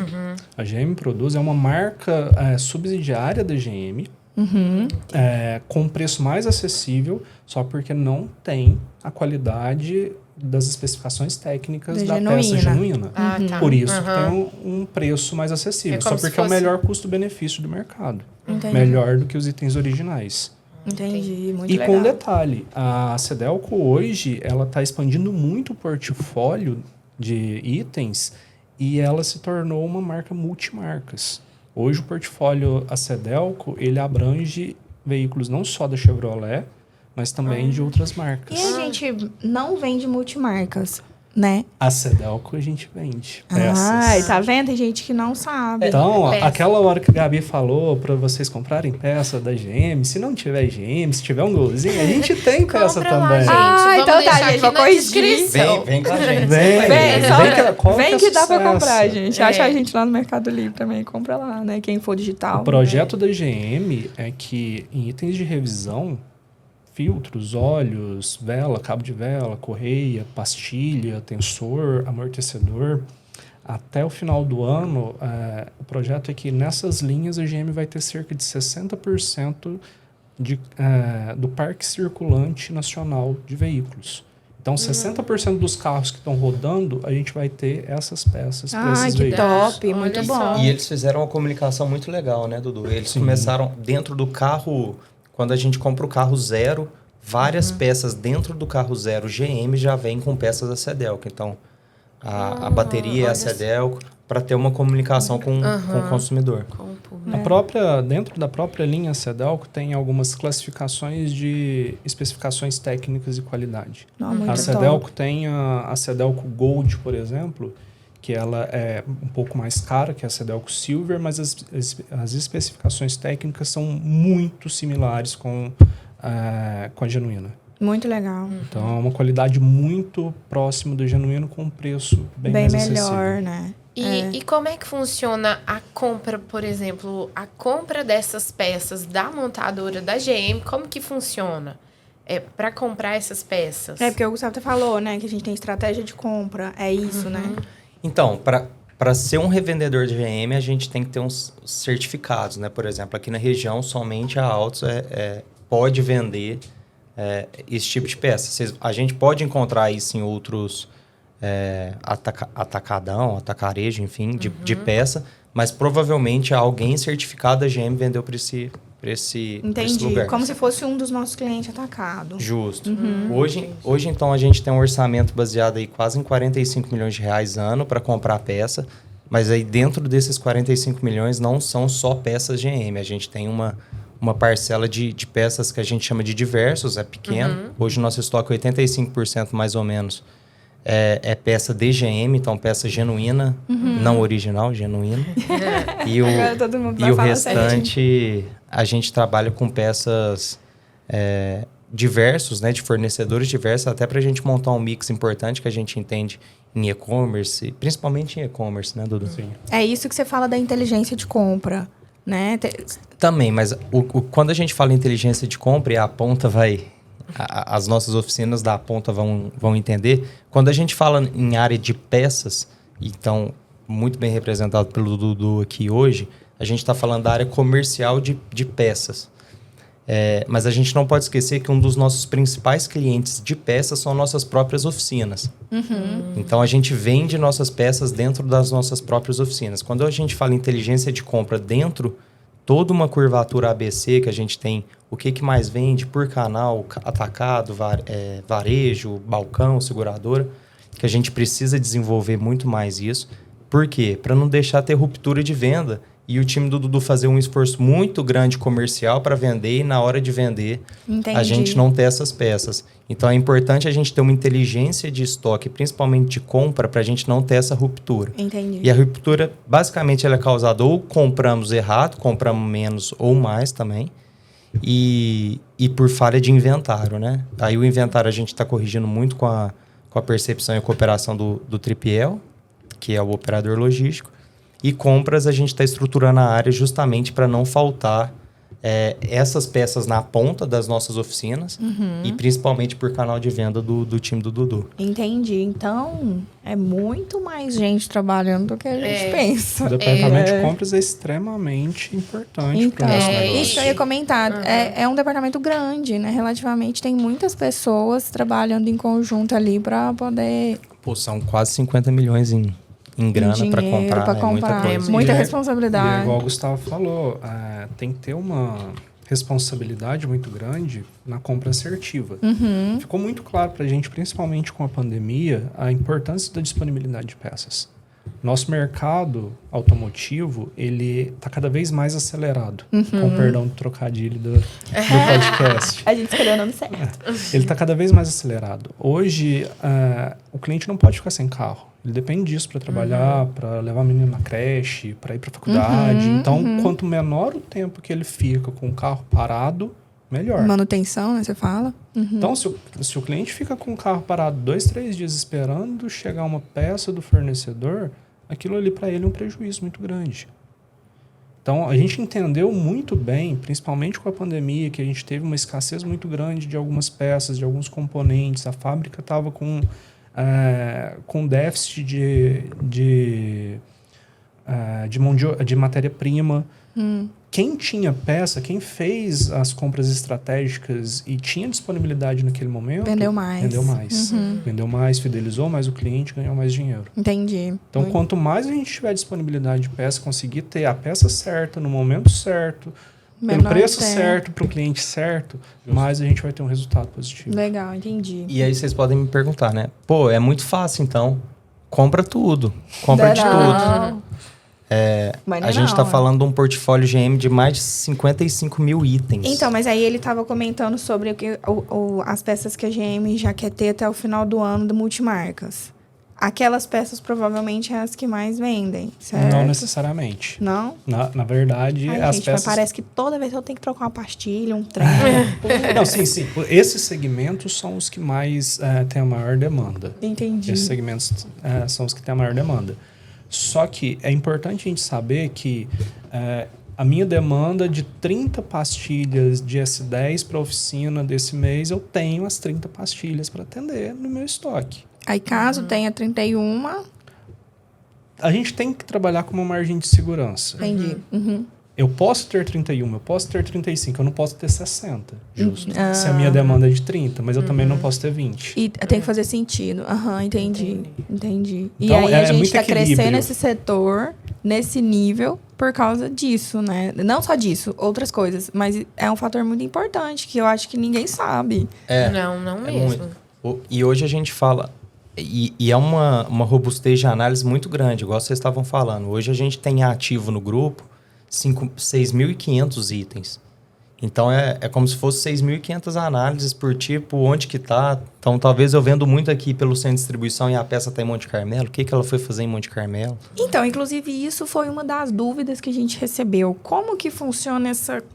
A GM produz, é uma marca subsidiária da GM, com um preço mais acessível, só porque não tem a qualidade das especificações técnicas da peça genuína. Ah, tá. Por isso tem um preço mais acessível, só porque é o melhor custo-benefício do mercado. Entendi. Melhor do que os itens originais. Entendi, muito legal. E com um detalhe, a Sedelco hoje, ela está expandindo muito o portfólio de itens e ela se tornou uma marca multimarcas. Hoje o portfólio a Sedelco, ele abrange veículos não só da Chevrolet, mas também de outras marcas. E a gente não vende multimarcas, né? A Sedelco a gente vende peças. Ah, tá vendo? Tem gente que não sabe. Então, aquela hora que a Gabi falou para vocês comprarem peça da GM, se não tiver GM, se tiver um golzinho, a gente tem peça também. Gente. Então tá, gente, vou corrigir. Vem com a gente. Vem que dá pra comprar, gente. Acha a gente lá no Mercado Livre também. Compra lá, né? Quem for digital. O projeto da GM é que em itens de revisão, filtros, óleos, vela, cabo de vela, correia, pastilha, tensor, amortecedor. Até o final do ano, o projeto é que nessas linhas a GM vai ter cerca de 60% do parque circulante nacional de veículos. Então, 60% dos carros que estão rodando, a gente vai ter essas peças para esses veículos. Top, muito bom. E eles fizeram uma comunicação muito legal, né, Dudu? Eles começaram dentro do carro... Quando a gente compra o carro zero, várias peças dentro do carro zero GM já vem com peças da Sedelco. Então, a bateria é a Sedelco para ter uma comunicação com o consumidor. Dentro da própria linha Sedelco tem algumas classificações de especificações técnicas e qualidade. A Sedelco tem a Sedelco Gold, por exemplo, que ela é um pouco mais cara que a Sedelco Silver, mas as especificações técnicas são muito similares com a genuína. Muito legal. Então, é uma qualidade muito próxima do genuíno com um preço bem mais acessível. Melhor, né? E como é que funciona a compra, por exemplo, a compra dessas peças da montadora da GM? Como que funciona? Para comprar essas peças? Porque o Gustavo até falou, né? Que a gente tem estratégia de compra. É isso, né? Então, para ser um revendedor de GM, a gente tem que ter uns certificados, né? Por exemplo, aqui na região, somente a Autos pode vender esse tipo de peça. A gente pode encontrar isso em outros atacarejo, enfim, de peça, mas provavelmente alguém certificado da GM vendeu para esse lugar. Como se fosse um dos nossos clientes atacado. Justo. Hoje, então, a gente tem um orçamento baseado aí quase em 45 milhões de reais ano para comprar a peça, mas aí dentro desses 45 milhões não são só peças GM, a gente tem uma parcela de peças que a gente chama de diversos, é pequeno. Hoje o nosso estoque, 85% mais ou menos, é peça DGM, então peça genuína, não original, genuína. E o restante, a gente trabalha com peças diversos, né, de fornecedores diversos, até para a gente montar um mix importante que a gente entende em e-commerce, principalmente em e-commerce, né, Dudu? Sim. É isso que você fala da inteligência de compra, né? Também, mas quando a gente fala em inteligência de compra, e a ponta as nossas oficinas da ponta vão entender. Quando a gente fala em área de peças, então, muito bem representado pelo Dudu aqui hoje, a gente está falando da área comercial de peças. Mas a gente não pode esquecer que um dos nossos principais clientes de peças são nossas próprias oficinas. Então, a gente vende nossas peças dentro das nossas próprias oficinas. Quando a gente fala inteligência de compra dentro, toda uma curvatura ABC que a gente tem, o que mais vende por canal, atacado, varejo, balcão, seguradora, que a gente precisa desenvolver muito mais isso. Por quê? Para não deixar ter ruptura de venda e o time do Dudu fazer um esforço muito grande comercial para vender e na hora de vender a gente não ter essas peças. Então é importante a gente ter uma inteligência de estoque, principalmente de compra, para a gente não ter essa ruptura. Entendi. E a ruptura, basicamente, ela é causada ou compramos errado, compramos menos ou mais também, e por falha de inventário, né? Aí o inventário a gente está corrigindo muito com a percepção e cooperação do Tripiel, que é o operador logístico. E compras a gente está estruturando a área justamente para não faltar essas peças na ponta das nossas oficinas e principalmente por canal de venda do time do Dudu. Entendi. Então, é muito mais gente trabalhando do que a gente pensa. O departamento de compras é extremamente importante para o nosso negócio. Isso que eu ia comentar. É um departamento grande, né? Relativamente, tem muitas pessoas trabalhando em conjunto ali para poder... Pô, são quase 50 milhões em grana para comprar. Muita coisa. Muita responsabilidade. E igual o Gustavo falou, tem que ter uma responsabilidade muito grande na compra assertiva. Ficou muito claro para a gente, principalmente com a pandemia, a importância da disponibilidade de peças. Nosso mercado automotivo, ele está cada vez mais acelerado. Com perdão do trocadilho do podcast. A gente escolheu o nome certo. Ele está cada vez mais acelerado. Hoje, o cliente não pode ficar sem carro. Ele depende disso para trabalhar, para levar a menina na creche, para ir para a faculdade. Então, quanto menor o tempo que ele fica com o carro parado, melhor. Manutenção, né? Você fala. Então, se o cliente fica com o carro parado 2, 3 dias esperando chegar uma peça do fornecedor, aquilo ali para ele é um prejuízo muito grande. Então, a gente entendeu muito bem, principalmente com a pandemia, que a gente teve uma escassez muito grande de algumas peças, de alguns componentes. A fábrica estava com déficit de matéria-prima. Quem tinha peça, quem fez as compras estratégicas e tinha disponibilidade naquele momento... Vendeu mais. Vendeu mais, fidelizou mais o cliente, ganhou mais dinheiro. Entendi. Então, quanto mais a gente tiver disponibilidade de peça, conseguir ter a peça certa, no momento certo, pelo preço certo, para o cliente certo, mais a gente vai ter um resultado positivo. Legal, entendi. E aí vocês podem me perguntar, né? Pô, é muito fácil, então. Compra tudo. Compra de tudo. A gente está falando de um portfólio GM de mais de 55 mil itens. Então, mas aí ele estava comentando sobre as peças que a GM já quer ter até o final do ano do multimarcas. Aquelas peças provavelmente é as que mais vendem, certo? Não necessariamente. Não? Na verdade, as gente, peças... Mas parece que toda vez eu tenho que trocar uma pastilha, um trem. Não, sim. Esses segmentos são os que mais têm a maior demanda. Entendi. Esses segmentos são os que têm a maior demanda. Só que é importante a gente saber que a minha demanda de 30 pastilhas de S10 para a oficina desse mês, eu tenho as 30 pastilhas para atender no meu estoque. Aí, caso tenha 31... A gente tem que trabalhar com uma margem de segurança. Entendi. Eu posso ter 31, eu posso ter 35, eu não posso ter 60, justo. Se a minha demanda é de 30, mas eu também não posso ter 20. E tem que fazer sentido. Entendi. E então, aí a gente está crescendo esse setor, nesse nível, por causa disso, né? Não só disso, outras coisas. Mas é um fator muito importante, que eu acho que ninguém sabe. Não mesmo. E hoje a gente fala... E é uma robustez de análise muito grande, igual vocês estavam falando. Hoje a gente tem ativo no grupo 6.500 itens. Então, é como se fosse 6.500 análises por tipo, onde que tá. Então, talvez eu vendo muito aqui pelo centro de distribuição e a peça tá em Monte Carmelo. O que ela foi fazer em Monte Carmelo? Então, inclusive, isso foi uma das dúvidas que a gente recebeu. Como que funciona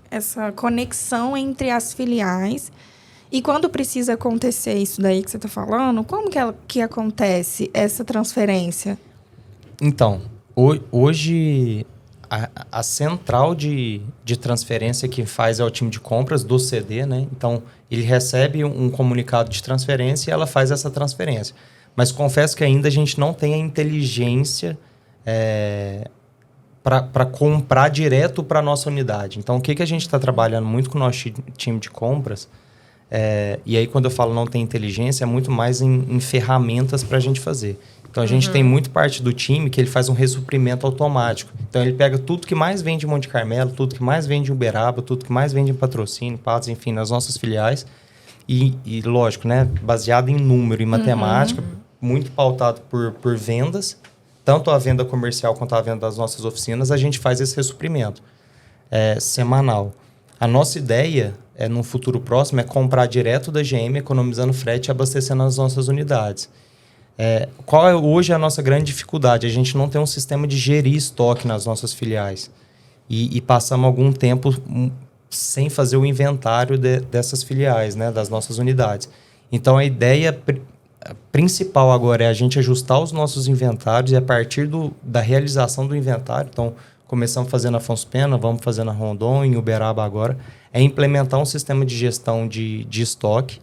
essa conexão entre as filiais? E quando precisa acontecer isso daí que você está falando, como que acontece essa transferência? Então, hoje a central de transferência que faz é o time de compras do CD, né? Então, ele recebe um comunicado de transferência e ela faz essa transferência. Mas confesso que ainda a gente não tem a inteligência para comprar direto para a nossa unidade. Então, o que a gente está trabalhando muito com o nosso time de compras, e aí quando eu falo não tem inteligência, é muito mais em ferramentas para a gente fazer. Então, a gente tem muito parte do time que ele faz um ressuprimento automático. Então, ele pega tudo que mais vende em Monte Carmelo, tudo que mais vende em Uberaba, tudo que mais vende em Patrocínio, Patos, enfim, nas nossas filiais. E lógico, né, baseado em número e matemática, muito pautado por vendas, tanto a venda comercial quanto a venda das nossas oficinas, a gente faz esse ressuprimento semanal. A nossa ideia, no futuro próximo, é comprar direto da GM, economizando frete e abastecendo as nossas unidades. Qual é hoje a nossa grande dificuldade? A gente não tem um sistema de gerir estoque nas nossas filiais. E passamos algum tempo sem fazer o inventário dessas filiais, né, das nossas unidades. Então, a ideia principal agora é a gente ajustar os nossos inventários e a partir da realização do inventário, então, começamos fazendo a Afonso Pena, vamos fazer na Rondon, em Uberaba agora, é implementar um sistema de gestão de estoque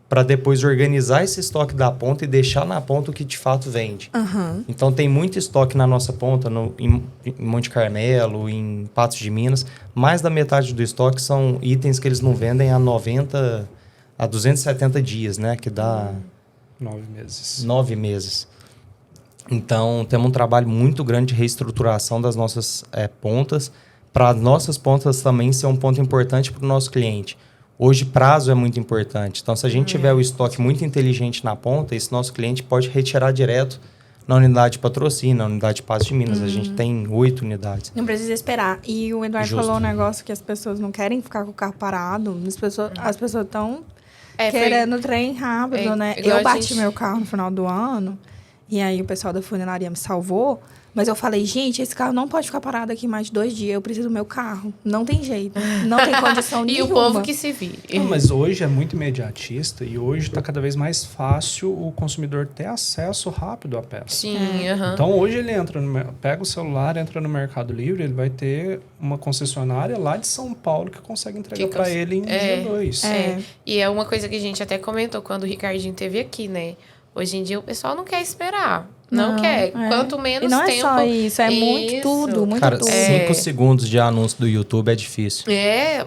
para depois organizar esse estoque da ponta e deixar na ponta o que de fato vende. Então, tem muito estoque na nossa ponta, em Monte Carmelo, em Patos de Minas. Mais da metade do estoque são itens que eles não vendem há 90 a 270 dias, né? Que dá... 9 meses. 9 meses. Então, temos um trabalho muito grande de reestruturação das nossas pontas, para as nossas pontas também ser um ponto importante para o nosso cliente. Hoje, prazo é muito importante. Então, se a gente tiver o estoque muito inteligente na ponta, esse nosso cliente pode retirar direto na unidade de Patrocínio, na unidade de Patos de Minas. A gente tem 8 unidades. Não precisa esperar. E o Eduardo falou um negócio que as pessoas não querem ficar com o carro parado. As pessoas estão querendo trem rápido, né? Eu bati meu carro no final do ano. E aí, o pessoal da funilaria me salvou. Mas eu falei, gente, esse carro não pode ficar parado aqui mais de 2 dias. Eu preciso do meu carro. Não tem jeito. Não tem condição nenhuma. E o povo que se vire. Não, mas hoje é muito imediatista e hoje está cada vez mais fácil o consumidor ter acesso rápido à peça. Sim, Então, hoje ele pega o celular, entra no Mercado Livre, ele vai ter uma concessionária lá de São Paulo que consegue entregar para ele em dia 2. E é uma coisa que a gente até comentou quando o Ricardinho esteve aqui, né? Hoje em dia o pessoal não quer esperar. Não quer. Quanto menos tempo... E não é só isso, muito tudo, muito Cara, tudo. 5 segundos de anúncio do YouTube é difícil.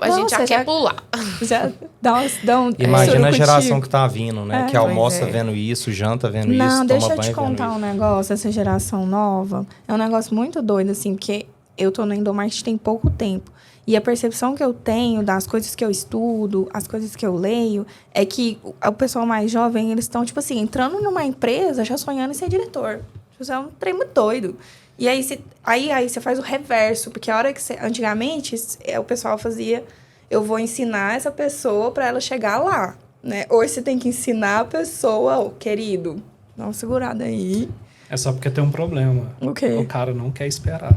A gente já quer pular. Já dá um Imagina a geração que tá vindo, né? Que almoça vendo isso, janta vendo isso, toma banho vendo isso. Não, deixa eu te contar um negócio. Essa geração nova é um negócio muito doido, assim, porque eu tô no endomarketing tem pouco tempo. E a percepção que eu tenho das coisas que eu estudo, as coisas que eu leio, é que o pessoal mais jovem, eles estão, tipo assim, entrando numa empresa já sonhando em ser diretor. Isso é um trem muito doido. E aí você faz o reverso, porque a hora que você... Antigamente, o pessoal fazia... Eu vou ensinar essa pessoa para ela chegar lá, né? Hoje você tem que ensinar a pessoa, querido, dá uma segurada aí. É só porque tem um problema. O quê? O cara não quer esperar.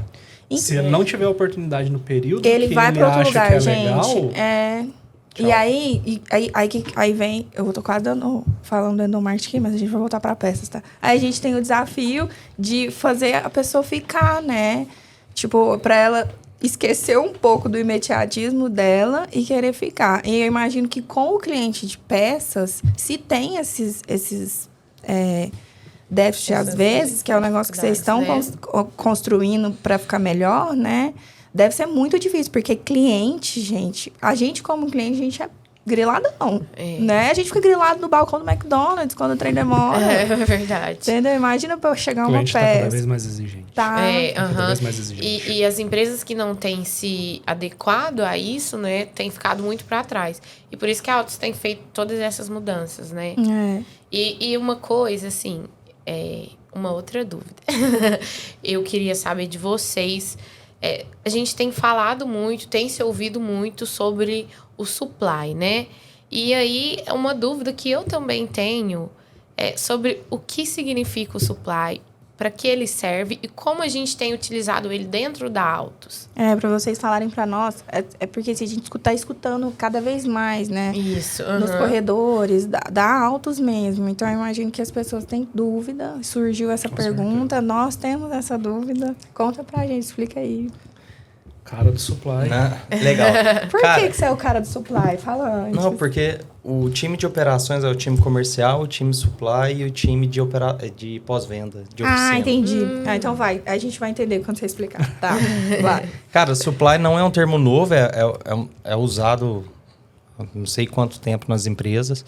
Se ele não tiver oportunidade no período ele que vai ele para outro acha lugar, que é gente. legal... E aí vem... Eu tô quase falando do endomarketing aqui, mas a gente vai voltar para peças, tá? Aí a gente tem o desafio de fazer a pessoa ficar, né? Tipo, para ela esquecer um pouco do imediatismo dela e querer ficar. E eu imagino que com o cliente de peças, se tem esses déficit às vezes, que é o negócio que vocês estão construindo para ficar melhor, né? Deve ser muito difícil, porque cliente, gente... A gente, como cliente, a gente é griladão, né? A gente fica grilado no balcão do McDonald's quando o trem demora. É verdade. Entendeu? Imagina para eu chegar uma peça. O cliente tá cada vez mais exigente. Cada vez mais exigente. E as empresas que não têm se adequado a isso, né? Têm ficado muito para trás. E por isso que a Autos tem feito todas essas mudanças, né? E uma coisa, assim... uma outra dúvida. Eu queria saber de vocês. A gente tem falado muito, tem se ouvido muito sobre o supply, né? E aí, uma dúvida que eu também tenho é sobre o que significa o supply, para que ele serve e como a gente tem utilizado ele dentro da Autos. Para vocês falarem para nós, porque se a gente está escutando cada vez mais, né? Isso. Nos corredores, da Autos mesmo. Então, eu imagino que as pessoas têm dúvida. Surgiu essa pergunta, nós temos essa dúvida. Conta pra gente, explica aí. Cara do supply. Legal. Por que você é o cara do supply? Fala antes. Não, porque o time de operações é o time comercial, o time supply e o time de pós-venda, de oficina. Entendi. Então vai. A gente vai entender quando você explicar. Tá, vai. Cara, supply não é um termo novo, é usado há não sei quanto tempo nas empresas.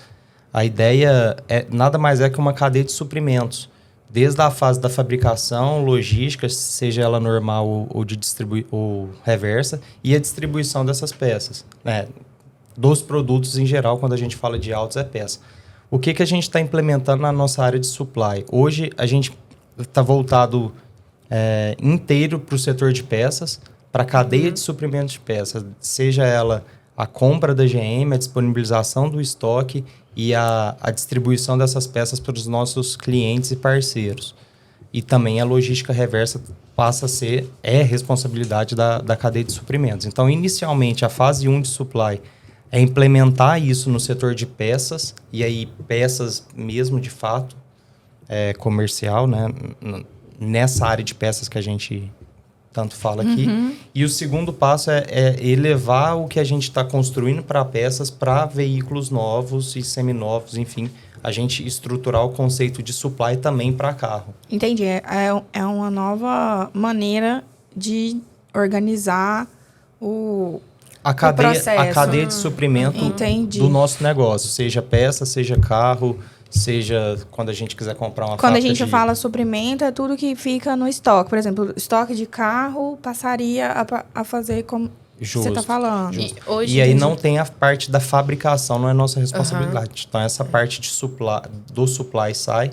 A ideia nada mais é que uma cadeia de suprimentos. Desde a fase da fabricação, logística, seja ela normal ou reversa, e a distribuição dessas peças, né? Dos produtos em geral, quando a gente fala de autos, é peça. O que a gente está implementando na nossa área de supply? Hoje, a gente está voltado inteiro para o setor de peças, para a cadeia de suprimentos de peças, seja ela a compra da GM, a disponibilização do estoque e a distribuição dessas peças para os nossos clientes e parceiros. E também a logística reversa passa a ser responsabilidade da cadeia de suprimentos. Então, inicialmente, a fase 1 de supply é implementar isso no setor de peças, e aí peças mesmo de fato, comercial, né? Nessa área de peças que a gente tanto fala aqui. E o segundo passo é elevar o que a gente está construindo para peças para veículos novos e seminovos, enfim, a gente estruturar o conceito de supply também para carro. Entendi. É uma nova maneira de organizar a cadeia de suprimento do nosso negócio, seja peça, seja carro, seja quando a gente quiser comprar uma Quando a gente fala suprimento, é tudo que fica no estoque. Por exemplo, estoque de carro passaria a fazer como você está falando. E aí não tem a parte da fabricação, não é nossa responsabilidade. Então, essa parte do supply sai,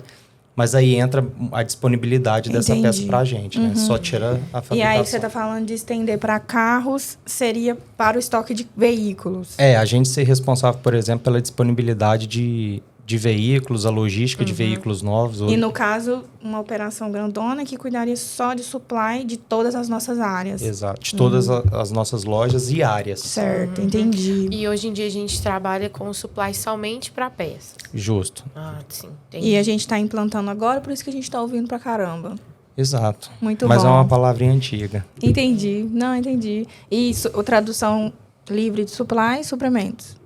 mas aí entra a disponibilidade dessa peça para a gente, né? Só tira a fabricação. E aí você está falando de estender para carros, seria para o estoque de veículos. A gente ser responsável, por exemplo, pela disponibilidade de veículos, a logística de veículos novos. E no caso, uma operação grandona que cuidaria só de supply de todas as nossas áreas. Exato, de todas as nossas lojas e áreas. Certo, entendi. E hoje em dia a gente trabalha com supply somente para peças. Justo. Sim, entendi. E a gente está implantando agora, por isso que a gente está ouvindo pra caramba. Exato. Muito Mas bom. é uma palavrinha antiga. Entendi. Não, entendi. E tradução livre de supply e suprimentos.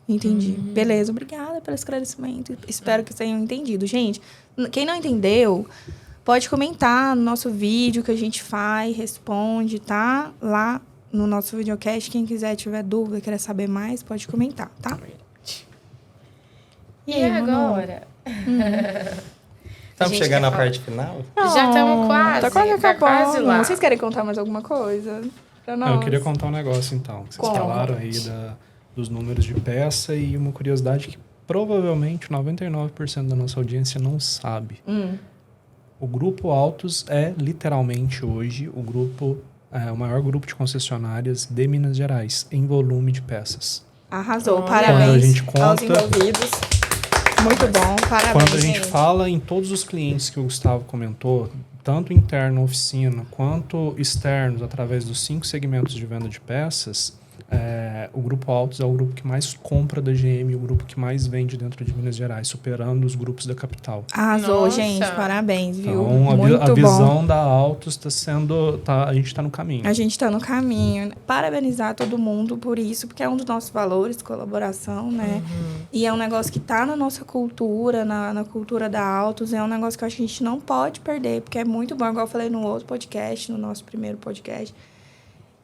Entendi. Beleza, obrigada pelo esclarecimento. Espero que tenham entendido. Gente, quem não entendeu, pode comentar no nosso vídeo que a gente faz, responde, tá? Lá no nosso videocast, quem quiser, tiver dúvida, querer saber mais, pode comentar, tá? E agora? Estamos chegando na parte final? Já estamos quase. Tá quase acabando. Quase lá. Vocês querem contar mais alguma coisa pra nós? Eu queria contar um negócio, então. Vocês falaram aí dos números de peça e uma curiosidade que provavelmente 99% da nossa audiência não sabe. O Grupo Autos é literalmente hoje o maior grupo de concessionárias de Minas Gerais em volume de peças. Arrasou, parabéns aos envolvidos. Muito bom, parabéns. Quando a gente fala em todos os clientes que o Gustavo comentou, tanto interno, oficina, quanto externos, através dos 5 segmentos de venda de peças, o Grupo Autos é o grupo que mais compra da GM, o grupo que mais vende dentro de Minas Gerais, superando os grupos da capital. Arrasou, gente, parabéns, viu? Então, muito a visão bom. da Autos está sendo... a gente está no caminho. A gente está no caminho. Parabenizar todo mundo por isso, porque é um dos nossos valores, colaboração, né? E é um negócio que está na nossa cultura, na cultura da Autos, é um negócio que eu acho que a gente não pode perder, porque é muito bom, igual eu falei no outro podcast, no nosso primeiro podcast.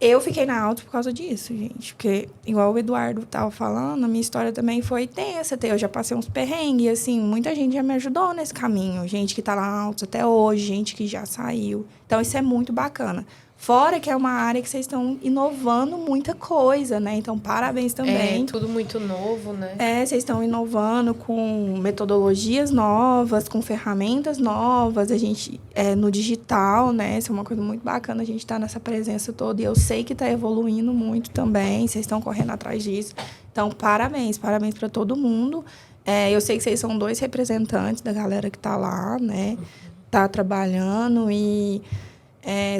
Eu fiquei na Autos por causa disso, gente. Porque, igual o Eduardo estava falando, a minha história também foi tensa. Eu já passei uns perrengues, assim. Muita gente já me ajudou nesse caminho. Gente que está lá na Autos até hoje, gente que já saiu. Então, isso é muito bacana. Fora que é uma área que vocês estão inovando muita coisa, né? Então, parabéns também. É tudo muito novo, né? Vocês estão inovando com metodologias novas, com ferramentas novas. A gente, no digital, né? Isso é uma coisa muito bacana, a gente tá nessa presença toda. E eu sei que tá evoluindo muito também. Vocês estão correndo atrás disso. Então, parabéns para todo mundo. Eu sei que vocês são 2 representantes da galera que tá lá, né? Tá trabalhando e...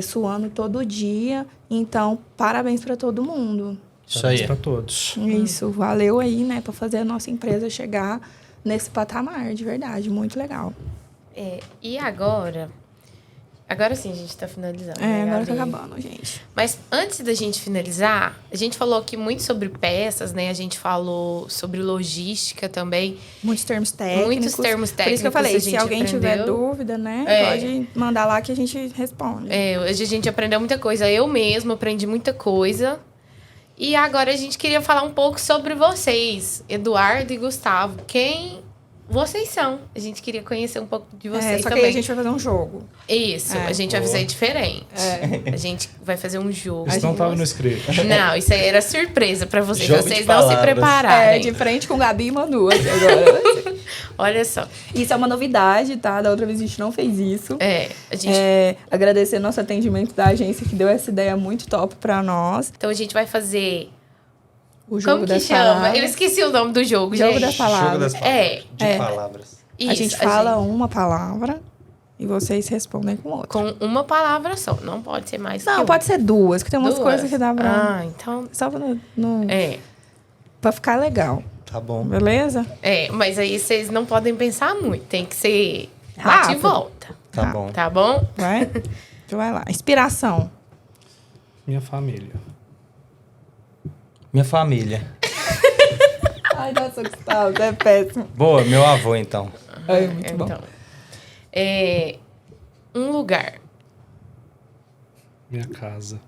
suando todo dia. Então, parabéns para todo mundo. Isso aí. Para todos. Isso, valeu aí, né, para fazer a nossa empresa chegar nesse patamar, de verdade, muito legal. E agora, Agora sim, a gente tá finalizando. Agora tá acabando, gente. Mas antes da gente finalizar, a gente falou aqui muito sobre peças, né? A gente falou sobre logística também. Muitos termos técnicos. Por isso que eu falei, se alguém tiver dúvida, né? Pode mandar lá que a gente responde. Hoje a gente aprendeu muita coisa. Eu mesma aprendi muita coisa. E agora a gente queria falar um pouco sobre vocês, Eduardo e Gustavo. Quem vocês são? A gente queria conhecer um pouco de vocês só também. que aí a gente vai fazer um jogo. Isso, a gente vai fazer diferente. A gente vai fazer um jogo. Isso não estava no script. Não, isso aí era surpresa pra vocês. Jogo vocês de não palavras. se prepararem. De frente com Gabi e Manu aqui agora. Olha só. Isso é uma novidade, tá? Da outra vez a gente não fez isso. A gente... agradecer nosso atendimento da agência que deu essa ideia muito top pra nós. Então a gente vai fazer... O jogo Como das que chama? palavras. Eu esqueci o nome do jogo, Jogo gente. das palavras. Jogo das palavras. De É. palavras. Isso, a gente fala uma palavra e vocês respondem com outra. com uma palavra só. Não pode ser mais que Não, uma. pode ser duas, que tem umas coisas que dá pra... Então... Só pra ficar legal. Tá bom. Beleza? Mas aí vocês não podem pensar muito. Tem que ser bate e Rápido. volta. Tá bom. Tá bom? Vai? Então vai lá. Inspiração. Minha família. Minha família. Ai, nossa, Gustavo, é péssimo. Boa, meu avô, então. Ai, muito bom. Então, um lugar. Minha casa.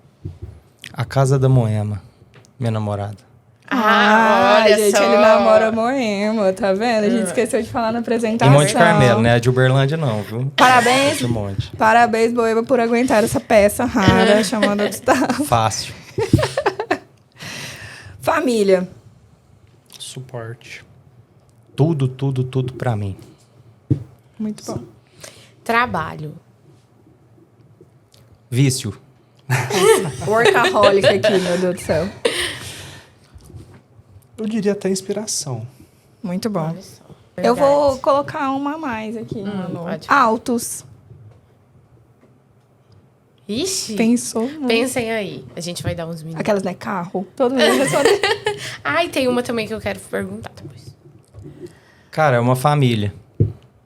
A Casa da Moema. Minha namorada. Olha gente, só. ele namora Moema, tá vendo? A gente esqueceu de falar na E apresentação. Monte Carmelo, né? É de Uberlândia, não, viu? Parabéns. De Monte. Parabéns, Moema, por aguentar essa peça rara chamada Gustavo. Fácil. Família. Suporte. Tudo pra mim. Muito bom. Trabalho. Vício. Workaholic aqui, meu Deus do céu. Eu diria até inspiração. Muito bom. Olha só. Eu vou Verdade. colocar uma a mais aqui, mano. pode. Altos. Ixi. Pensou muito. Pensem aí. A gente vai dar uns minutos. Aquelas, né? Carro. Todo mundo responde. Ai, tem uma também que eu quero perguntar depois. Cara, é uma família.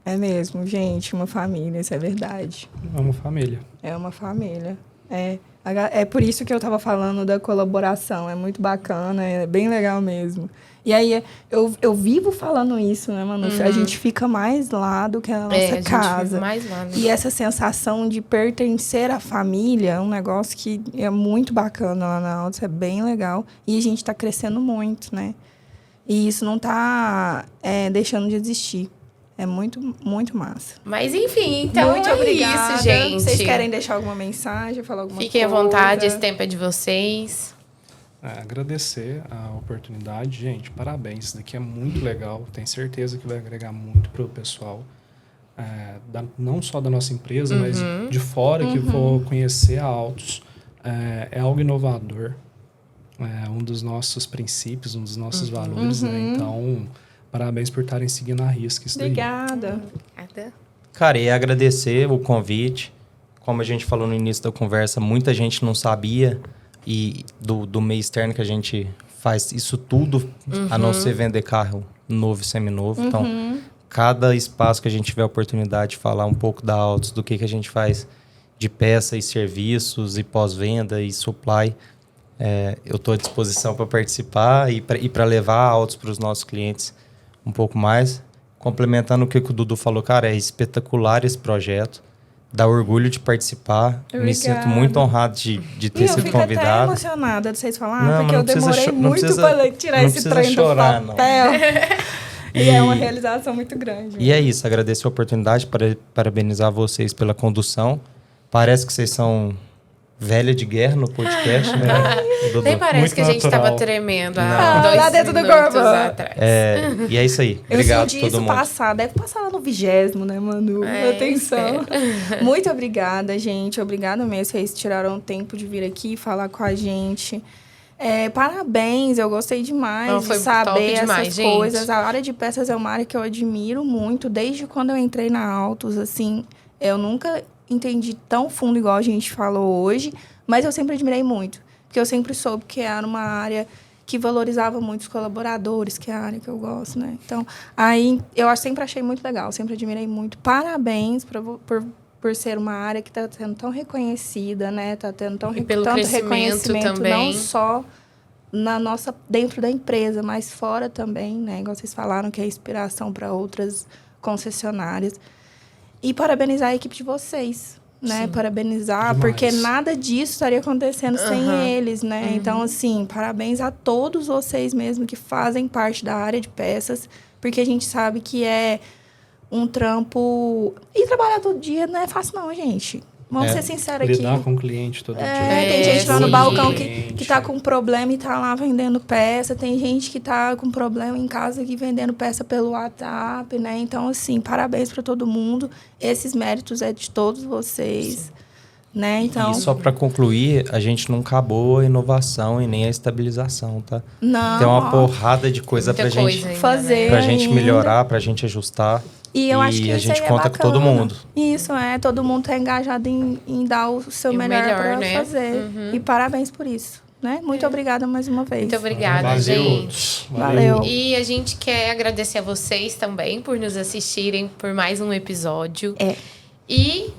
É mesmo, gente. Uma família, isso é verdade. Amo família. É uma família. É por isso que eu tava falando da colaboração. É muito bacana, é bem legal mesmo. E aí, eu vivo falando isso, né, Manu? A gente fica mais lá do que a nossa a gente casa. vive mais lá, né? E essa sensação de pertencer à família é um negócio que é muito bacana lá na Altos, é bem legal. E a gente tá crescendo muito, né? E isso não tá deixando de existir. É muito, muito massa. Mas enfim, então muito obrigada. isso, gente. Vocês querem deixar alguma mensagem, falar alguma Fiquem coisa? à vontade, esse tempo é de vocês. Agradecer a oportunidade. Gente, parabéns. Isso daqui é muito legal. Tenho certeza que vai agregar muito para o pessoal. Não só da nossa empresa, mas de fora que for conhecer a Altos. É algo inovador. É um dos nossos princípios, um dos nossos valores. Né? Então, parabéns por estarem seguindo a risca isso daí. Obrigada. Cara, e agradecer o convite. Como a gente falou no início da conversa, muita gente não sabia e do meio externo que a gente faz isso tudo, a não ser vender carro novo e seminovo. Então, cada espaço que a gente tiver a oportunidade de falar um pouco da Altos, do que a gente faz de peça e serviços e pós-venda e supply, eu estou à disposição para participar e para levar a Altos para os nossos clientes um pouco mais. Complementando o que o Dudu falou, cara, é espetacular esse projeto. Dá orgulho de participar. Obrigada. Me sinto muito honrado de ter sido Eu fico até convidado. emocionada de vocês falarem, Não, porque mas eu não precisa demorei não muito precisa- para tirar não esse precisa trem chorar, do não. papel. E é uma E- realização muito grande. E é isso, agradecer a oportunidade, parabenizar vocês pela condução. Parece que vocês são velha de guerra no podcast, né? Dudu? Nem parece Muito que a gente natural. tava tremendo Não. há 2 Lá dentro do minutos corpo. atrás. E é isso aí. Eu Obrigado a senti todo isso mundo. passar. Deve passar lá no 20º, né, Manu? Atenção. Muito obrigada, gente. Obrigada mesmo. Vocês tiraram o tempo de vir aqui falar com a gente. Parabéns, eu gostei demais Não, de foi saber top demais, essas gente. coisas. A área de peças é uma área que eu admiro muito. Desde quando eu entrei na Altos, assim, eu nunca entendi tão fundo igual a gente falou hoje, mas eu sempre admirei muito. Porque eu sempre soube que era uma área que valorizava muito os colaboradores, que é a área que eu gosto, né? Então, aí eu sempre achei muito legal, sempre admirei muito. Parabéns por por ser uma área que está sendo tão reconhecida, né? Está tendo tanto reconhecimento também. Não só dentro da empresa, mas fora também, né? Igual vocês falaram, que é inspiração para outras concessionárias. E parabenizar a equipe de vocês, né? Sim. Parabenizar, porque nada disso estaria acontecendo sem eles, né? Então, assim, parabéns a todos vocês mesmo que fazem parte da área de peças, porque a gente sabe que é um trampo... E trabalhar todo dia não é fácil não, gente. Vamos ser sinceros aqui. Lidar com o cliente todo dia. Tem gente lá no balcão que tá com problema e tá lá vendendo peça. Tem gente que tá com problema em casa aqui vendendo peça pelo WhatsApp, né? Então, assim, parabéns para todo mundo. Esses méritos é de todos vocês, né? Então... E só para concluir, a gente não acabou a inovação e nem a estabilização, tá? Não. Tem uma porrada de coisa pra gente fazer, pra gente melhorar, pra gente ajustar. E eu acho que a isso gente aí conta com todo mundo. Isso, todo mundo tá engajado em dar o seu melhor para fazer. E parabéns por isso, né? Muito obrigada mais uma vez. Muito obrigada, gente. Valeu. E a gente quer agradecer a vocês também por nos assistirem por mais um episódio. E...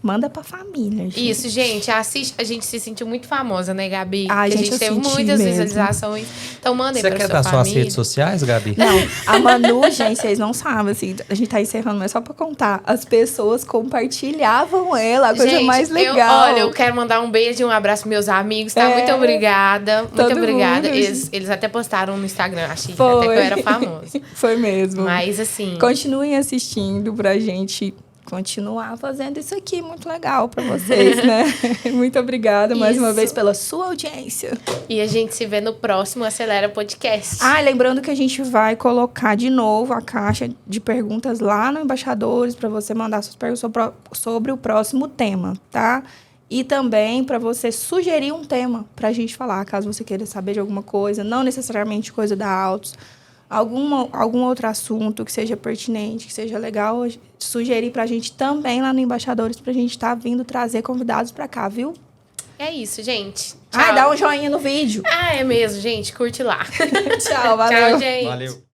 manda pra família, gente. Isso, gente. Assiste. A gente se sentiu muito famosa, né, Gabi? A gente teve muitas visualizações. Então, mandem pra sua família. Você quer dar suas redes sociais, Gabi? Não. A Manu, gente, vocês não sabem, assim. A gente tá encerrando, mas só pra contar. As pessoas compartilhavam ela, a coisa gente, mais legal. Eu quero mandar um beijo e um abraço pros meus amigos, tá? Muito obrigada. Muito obrigada. Eles até postaram no Instagram, achei até que eu era famosa. Foi mesmo. Mas, assim... continuem assistindo pra gente... continuar fazendo isso aqui, muito legal para vocês, né? Muito obrigada mais uma vez pela sua audiência. E a gente se vê no próximo Acelera Podcast. Lembrando que a gente vai colocar de novo a caixa de perguntas lá no Embaixadores para você mandar suas perguntas sobre o próximo tema, tá? E também para você sugerir um tema para a gente falar, caso você queira saber de alguma coisa, não necessariamente coisa da Autos, algum outro assunto que seja pertinente, que seja legal, sugerir pra gente também lá no Embaixadores, pra gente estar vindo trazer convidados pra cá, viu? É isso, gente. Tchau. Dá um joinha no vídeo. É mesmo, gente. Curte lá. Tchau, valeu. Tchau, gente. Valeu.